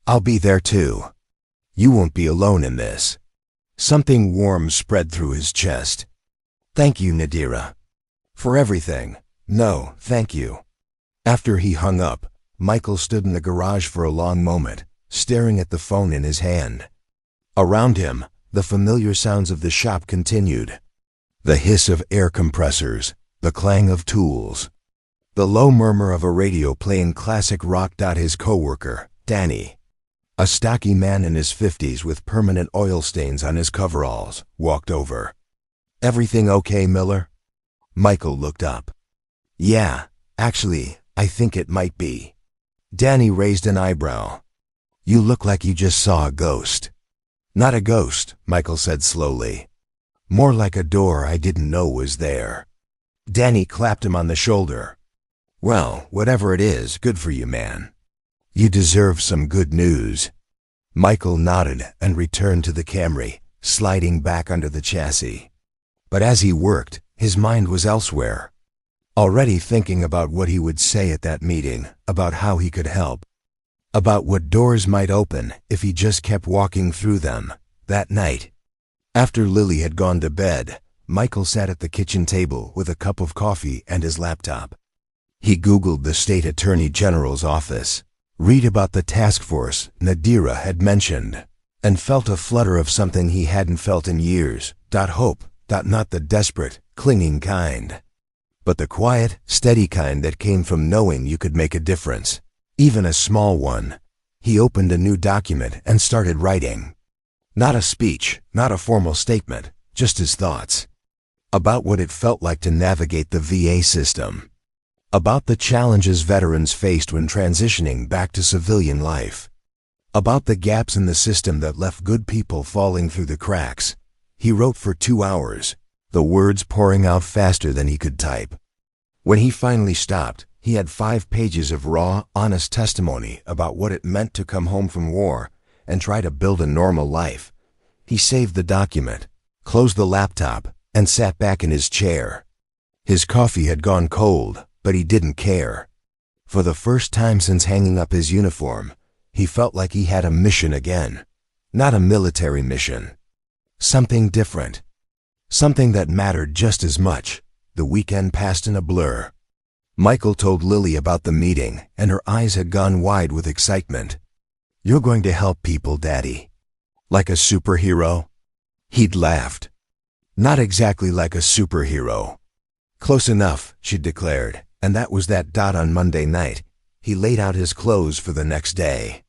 I'll be there too. You won't be alone in this." Something warm spread through his chest. "Thank you, Nadira. For everything. No, thank you." After he hung up, Michael stood in the garage for a long moment, staring at the phone in his hand. Around him, the familiar sounds of the shop continued. The hiss of air compressors, the clang of tools, the low murmur of a radio playing classic rock. His coworker, Danny, a stocky man in his 50s with permanent oil stains on his coveralls, walked over. "Everything okay, Miller?" Michael looked up. "Yeah, actually, I think it might be." Danny raised an eyebrow. "You look like you just saw a ghost." "Not a ghost," Michael said slowly. "More like a door I didn't know was there." Danny clapped him on the shoulder. "Well, whatever it is, good for you, man. You deserve some good news." Michael nodded and returned to the Camry, sliding back under the chassis. But as he worked, his mind was elsewhere. Already thinking about what he would say at that meeting, about how he could help, about what doors might open if he just kept walking through them. That night, after Lily had gone to bed, Michael sat at the kitchen table with a cup of coffee and his laptop. He Googled the state attorney general's office, read about the task force Nadira had mentioned, and felt a flutter of something he hadn't felt in years. Hope, not the desperate, clinging kind, but the quiet, steady kind that came from knowing you could make a difference, even a small one. He opened a new document and started writing. Not a speech, not a formal statement, just his thoughts. About what it felt like to navigate the VA system. About the challenges veterans faced when transitioning back to civilian life. About the gaps in the system that left good people falling through the cracks. He wrote for 2 hours, the words pouring out faster than he could type. When he finally stopped, he had 5 pages of raw, honest testimony about what it meant to come home from war and try to build a normal life. He saved the document, closed the laptop, and sat back in his chair. His coffee had gone cold, but he didn't care. For the first time since hanging up his uniform, he felt like he had a mission again. Not a military mission. Something different. Something that mattered just as much. The weekend passed in a blur. Michael told Lily about the meeting, and her eyes had gone wide with excitement. "You're going to help people, Daddy. Like a superhero?" He'd laughed. "Not exactly like a superhero." "Close enough," she declared, and that was that. On Monday night, he laid out his clothes for the next day.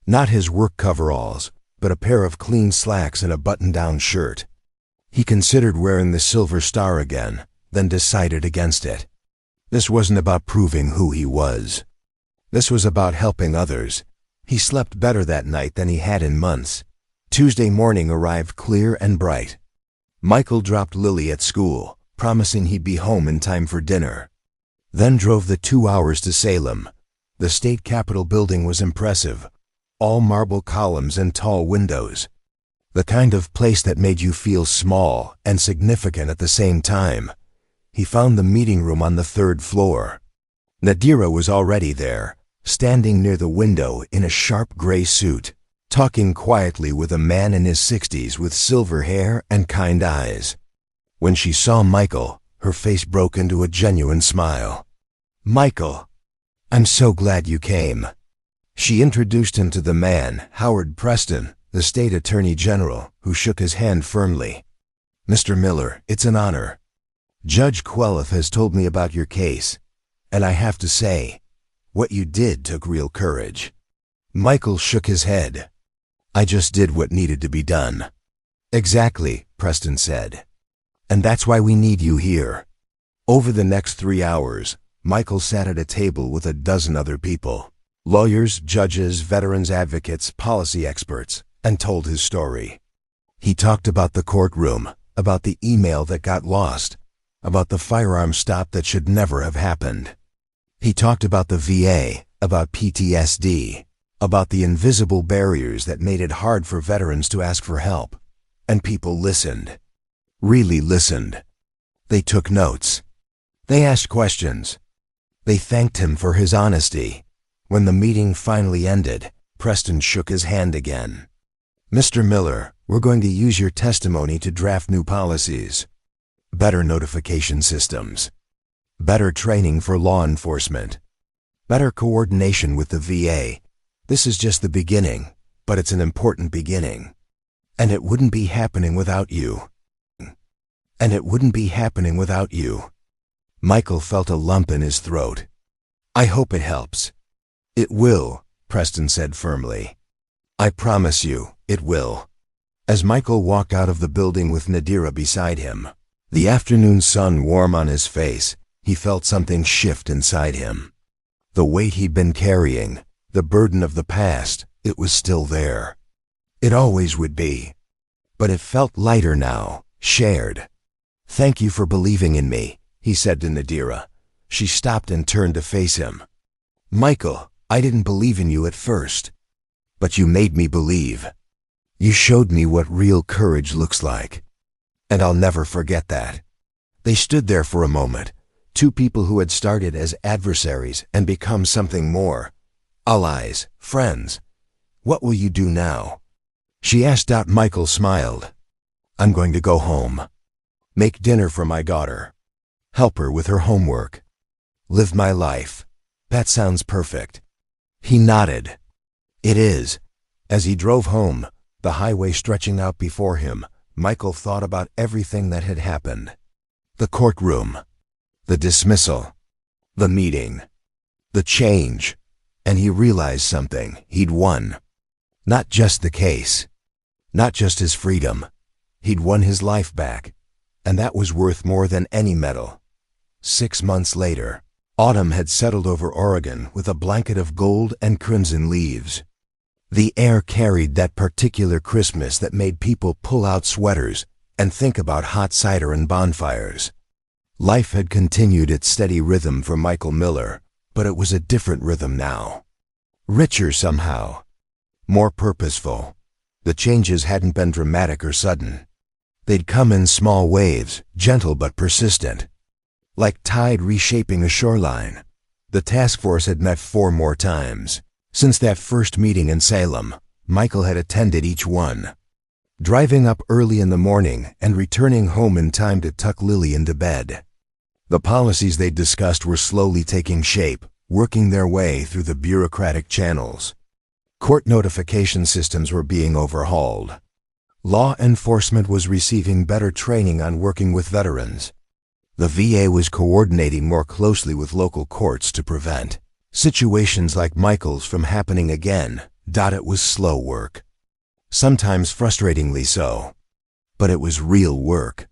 Not his work coveralls, but a pair of clean slacks and a button-down shirt. He considered wearing the Silver Star again, then decided against it. This wasn't about proving who he was. This was about helping others. He slept better that night than he had in months. Tuesday morning arrived clear and bright. Michael dropped Lily at school, promising he'd be home in time for dinner. Then drove the 2 hours to Salem. The state capitol building was impressive. All marble columns and tall windows. The kind of place that made you feel small and significant at the same time. He found the meeting room on the 3rd floor. Nadira was already there, standing near the window in a sharp gray suit, talking quietly with a man in his 60s with silver hair and kind eyes. When she saw Michael, her face broke into a genuine smile. "Michael, I'm so glad you came." She introduced him to the man, Howard Preston, the state attorney general, who shook his hand firmly. "Mr. Miller, it's an honor. Judge Queleth has told me about your case, and I have to say, what you did took real courage." Michael shook his head. "I just did what needed to be done." "Exactly," Preston said. "And that's why we need you here." Over the next 3 hours, Michael sat at a table with a dozen other people, lawyers, judges, veterans advocates, policy experts, and told his story. He talked about the courtroom, about the email that got lost, about the firearm stop that should never have happened. He talked about the VA, about PTSD, about the invisible barriers that made it hard for veterans to ask for help. And people listened. Really listened. They took notes. They asked questions. They thanked him for his honesty. When the meeting finally ended, Preston shook his hand again. "Mr. Miller, we're going to use your testimony to draft new policies. Better notification systems. Better training for law enforcement. Better coordination with the VA. This is just the beginning, but it's an important beginning. And it wouldn't be happening without you. And it wouldn't be happening without you." Michael felt a lump in his throat. "I hope it helps." "It will," Preston said firmly. "I promise you, it will." As Michael walked out of the building with Nadira beside him, the afternoon sun warm on his face, he felt something shift inside him. The weight he'd been carrying, the burden of the past, it was still there. It always would be. But it felt lighter now, shared. "Thank you for believing in me," he said to Nadira. She stopped and turned to face him. "Michael, I didn't believe in you at first. But you made me believe. You showed me what real courage looks like. And I'll never forget that." They stood there for a moment, two people who had started as adversaries and become something more. Allies, friends. "What will you do now?" she asked out. Michael smiled. "I'm going to go home. Make dinner for my daughter. Help her with her homework. Live my life. That sounds perfect." He nodded. "It is." As he drove home, the highway stretching out before him, Michael thought about everything that had happened. The courtroom. The dismissal. The meeting. The change. And he realized something. He'd won. Not just the case. Not just his freedom. He'd won his life back. And that was worth more than any medal. 6 months later, autumn had settled over Oregon with a blanket of gold and crimson leaves. The air carried that particular Christmas that made people pull out sweaters and think about hot cider and bonfires. Life had continued its steady rhythm for Michael Miller, but it was a different rhythm now. Richer somehow. More purposeful. The changes hadn't been dramatic or sudden. They'd come in small waves, gentle but persistent. Like tide reshaping a shoreline. The task force had met 4 more times. Since that first meeting in Salem, Michael had attended each one. Driving up early in the morning and returning home in time to tuck Lily into bed. The policies they'd discussed were slowly taking shape, working their way through the bureaucratic channels. Court notification systems were being overhauled. Law enforcement was receiving better training on working with veterans. The VA was coordinating more closely with local courts to prevent situations like Michael's from happening again. It was slow work. Sometimes frustratingly so. But it was real work.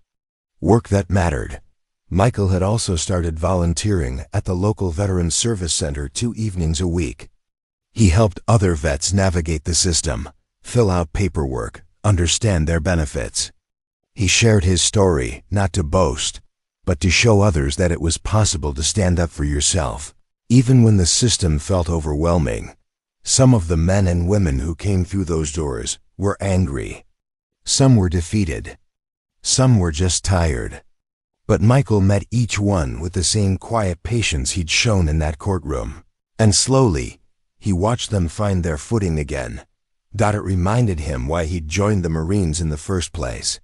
Work that mattered. Michael had also started volunteering at the local Veterans Service Center 2 evenings a week. He helped other vets navigate the system, fill out paperwork, understand their benefits. He shared his story, not to boast, but to show others that it was possible to stand up for yourself, even when the system felt overwhelming. Some of the men and women who came through those doors were angry. Some were defeated. Some were just tired. But Michael met each one with the same quiet patience he'd shown in that courtroom. And slowly, he watched them find their footing again. It reminded him why he'd joined the Marines in the first place.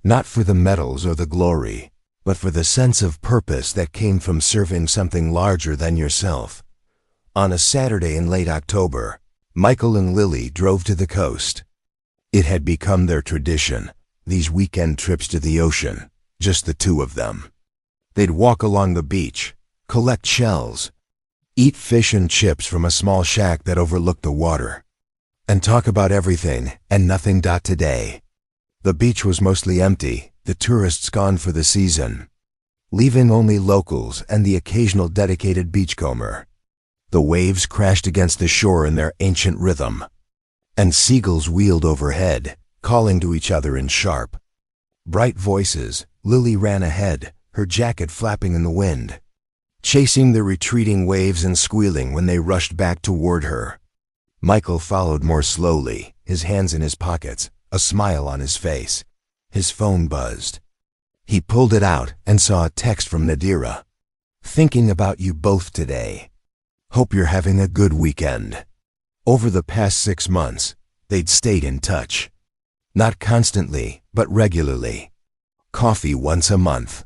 Not for the medals or the glory, but for the sense of purpose that came from serving something larger than yourself. On a Saturday in late October, Michael and Lily drove to the coast. It had become their tradition, these weekend trips to the ocean, just the two of them. They'd walk along the beach, collect shells, eat fish and chips from a small shack that overlooked the water, and talk about everything and nothing. Today, the beach was mostly empty, the tourists gone for the season, leaving only locals and the occasional dedicated beachcomber. The waves crashed against the shore in their ancient rhythm, and seagulls wheeled overhead, calling to each other in sharp, bright voices. Lily ran ahead, her jacket flapping in the wind, chasing the retreating waves and squealing when they rushed back toward her. Michael followed more slowly, his hands in his pockets, a smile on his face. His phone buzzed. He pulled it out and saw a text from Nadira. "Thinking about you both today. Hope you're having a good weekend." Over the past 6 months, they'd stayed in touch. Not constantly, but regularly. Coffee once a month.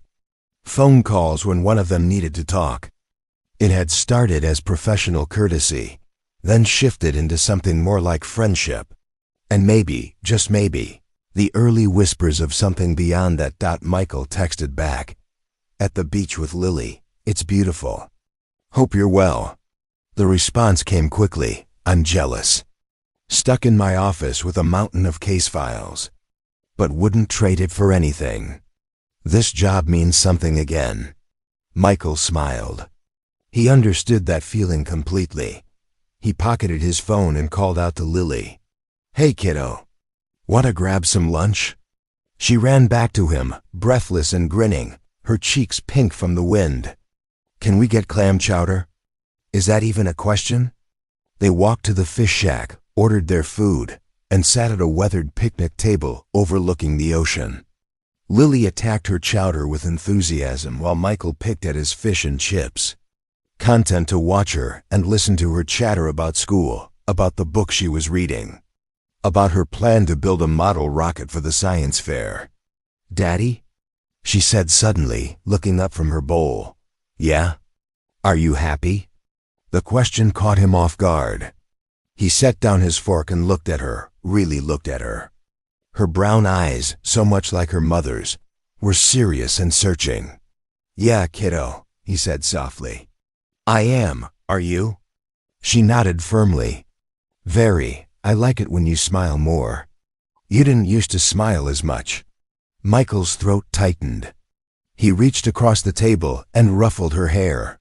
Phone calls when one of them needed to talk. It had started as professional courtesy, then shifted into something more like friendship. And maybe, just maybe, the early whispers of something beyond that. Michael texted back. "At the beach with Lily, it's beautiful. Hope you're well." The response came quickly. "I'm jealous. Stuck in my office with a mountain of case files. But wouldn't trade it for anything. This job means something again." Michael smiled. He understood that feeling completely. He pocketed his phone and called out to Lily. "Hey kiddo, wanna grab some lunch?" She ran back to him, breathless and grinning, her cheeks pink from the wind. "Can we get clam chowder? Is that even a question?" They walked to the fish shack, ordered their food, and sat at a weathered picnic table overlooking the ocean. Lily attacked her chowder with enthusiasm while Michael picked at his fish and chips. Content to watch her and listen to her chatter about school, about the book she was reading, about her plan to build a model rocket for the science fair. "Daddy?" she said suddenly, looking up from her bowl. "Yeah? Are you happy?" The question caught him off guard. He set down his fork and looked at her, really looked at her. Her brown eyes, so much like her mother's, were serious and searching. "Yeah, kiddo," he said softly. "I am. Are you?" She nodded firmly. "Very. I like it when you smile more. You didn't used to smile as much." Michael's throat tightened. He reached across the table and ruffled her hair.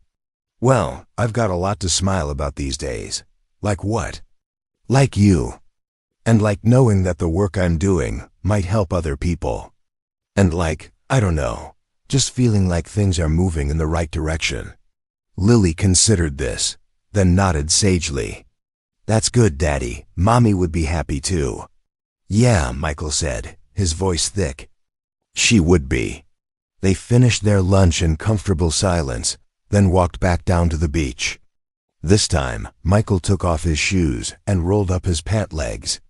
"Well, I've got a lot to smile about these days." "Like what?" "Like you. And like knowing that the work I'm doing might help other people. And like, I don't know, just feeling like things are moving in the right direction." Lily considered this, then nodded sagely. "That's good, Daddy. Mommy would be happy too." "Yeah," Michael said, his voice thick. "She would be." They finished their lunch in comfortable silence, then walked back down to the beach. This time, Michael took off his shoes and rolled up his pant legs.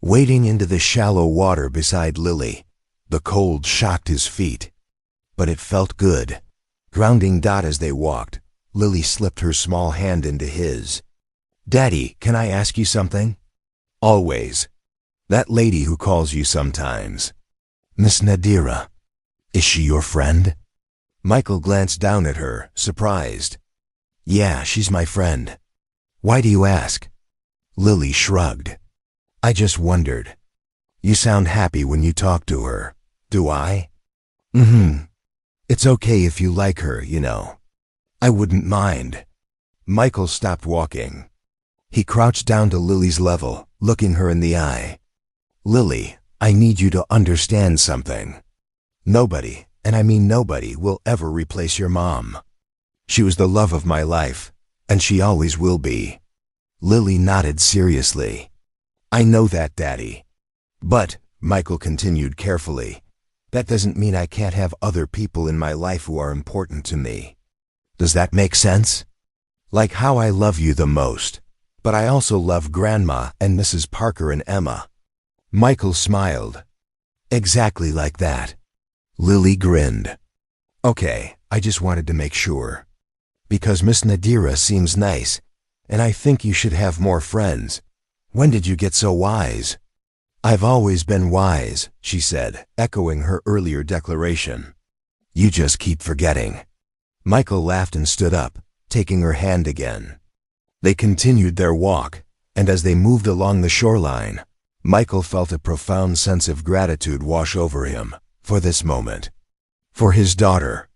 Wading into the shallow water beside Lily, the cold shocked his feet. But it felt good. Grounding. As they walked, Lily slipped her small hand into his. "Daddy, can I ask you something?" "Always. That lady who calls you sometimes. Miss Nadira. Is she your friend?" Michael glanced down at her, surprised. "Yeah, she's my friend. Why do you ask?" Lily shrugged. "I just wondered. You sound happy when you talk to her. Do I?" "Mm-hmm. It's okay if you like her, you know. I wouldn't mind." Michael stopped walking. He crouched down to Lily's level, looking her in the eye. "Lily, I need you to understand something. Nobody, and I mean nobody, will ever replace your mom. She was the love of my life, and she always will be." Lily nodded seriously. "I know that, Daddy. But," Michael continued carefully, "that doesn't mean I can't have other people in my life who are important to me. Does that make sense? Like how I love you the most, But I also love Grandma and Mrs. Parker and Emma. Michael smiled. Exactly like that. Lily grinned. Okay, I just wanted to make sure. Because Miss Nadira seems nice, and I think you should have more friends. When did you get so wise? I've always been wise, she said, echoing her earlier declaration. You just keep forgetting. Michael laughed and stood up, taking her hand again. They continued their walk, and as they moved along the shoreline, Michael felt a profound sense of gratitude wash over him for this moment. For his daughter.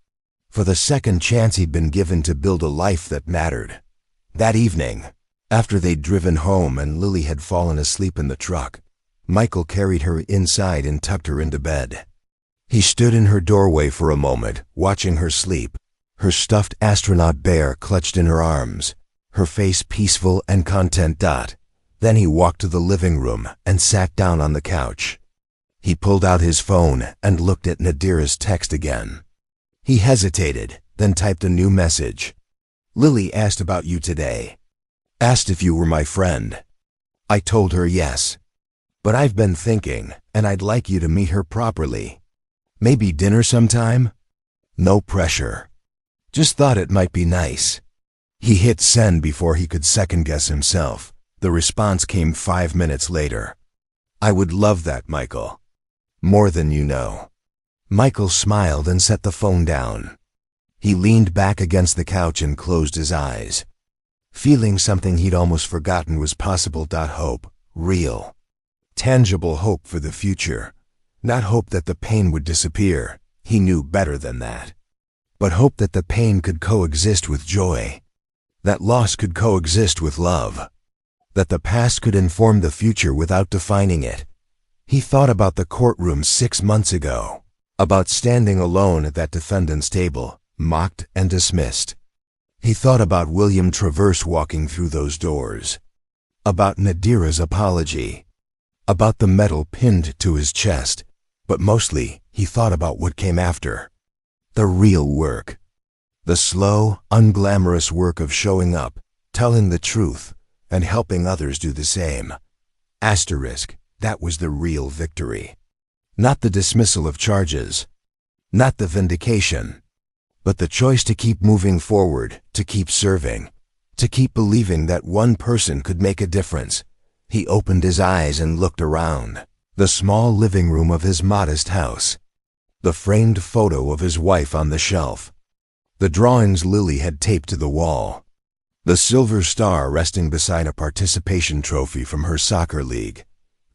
For the second chance he'd been given to build a life that mattered. That evening, after they'd driven home and Lily had fallen asleep in the truck, Michael carried her inside and tucked her into bed. He stood in her doorway for a moment, watching her sleep, her stuffed astronaut bear clutched in her arms, her face peaceful and content. Then he walked to the living room and sat down on the couch. He pulled out his phone and looked at Nadira's text again. He hesitated, then typed a new message. Lily asked about you today. Asked if you were my friend. I told her yes. But I've been thinking, and I'd like you to meet her properly. Maybe dinner sometime? No pressure. Just thought it might be nice. He hit send before he could second-guess himself. The response came 5 minutes later. I would love that, Michael. More than you know. Michael smiled and set the phone down. He leaned back against the couch and closed his eyes. Feeling something he'd almost forgotten was possible. Hope, real, tangible hope for the future. Not hope that the pain would disappear. He knew better than that. But hope that the pain could coexist with joy. That loss could coexist with love. That the past could inform the future without defining it. He thought about the courtroom 6 months ago. About standing alone at that defendant's table, mocked and dismissed. He thought about William Traverse walking through those doors. About Nadira's apology. About the medal pinned to his chest. But mostly, he thought about what came after. The real work. The slow, unglamorous work of showing up, telling the truth, and helping others do the same. Asterisk, that was the real victory. Not the dismissal of charges. Not the vindication. But the choice to keep moving forward, to keep serving, to keep believing that one person could make a difference. He opened his eyes and looked around. The small living room of his modest house. The framed photo of his wife on the shelf. The drawings Lily had taped to the wall. The silver star resting beside a participation trophy from her soccer league.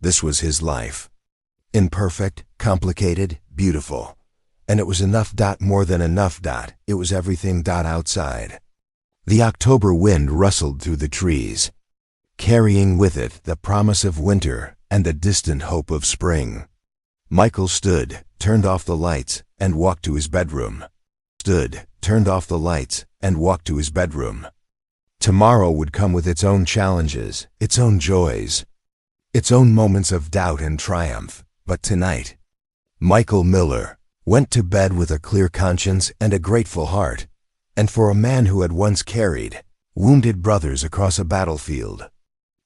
This was his life. Imperfect, complicated, beautiful. And it was enough. More than enough. It was everything. Outside. The October wind rustled through the trees, carrying with it the promise of winter and the distant hope of spring. Michael stood, turned off the lights, and walked to his bedroom. Tomorrow would come with its own challenges, its own joys, its own moments of doubt and triumph. But tonight, Michael Miller went to bed with a clear conscience and a grateful heart. And for a man who had once carried wounded brothers across a battlefield,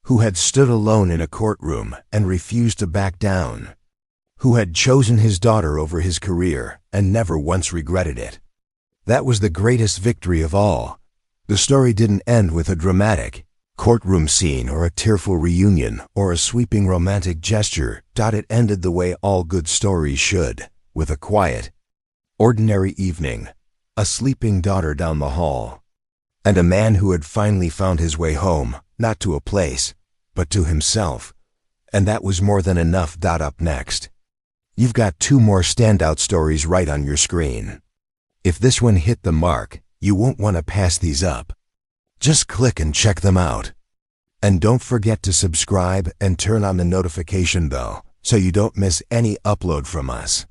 who had stood alone in a courtroom and refused to back down, who had chosen his daughter over his career and never once regretted it. That was the greatest victory of all. The story didn't end with a dramatic courtroom scene or a tearful reunion or a sweeping romantic gesture. It ended the way all good stories should, with a quiet, ordinary evening, a sleeping daughter down the hall, and a man who had finally found his way home, not to a place, but to himself. And that was more than enough. Up next, you've got 2 more standout stories right on your screen. If this one hit the mark, you won't want to pass these up. Just click and check them out. And don't forget to subscribe and turn on the notification bell so you don't miss any upload from us.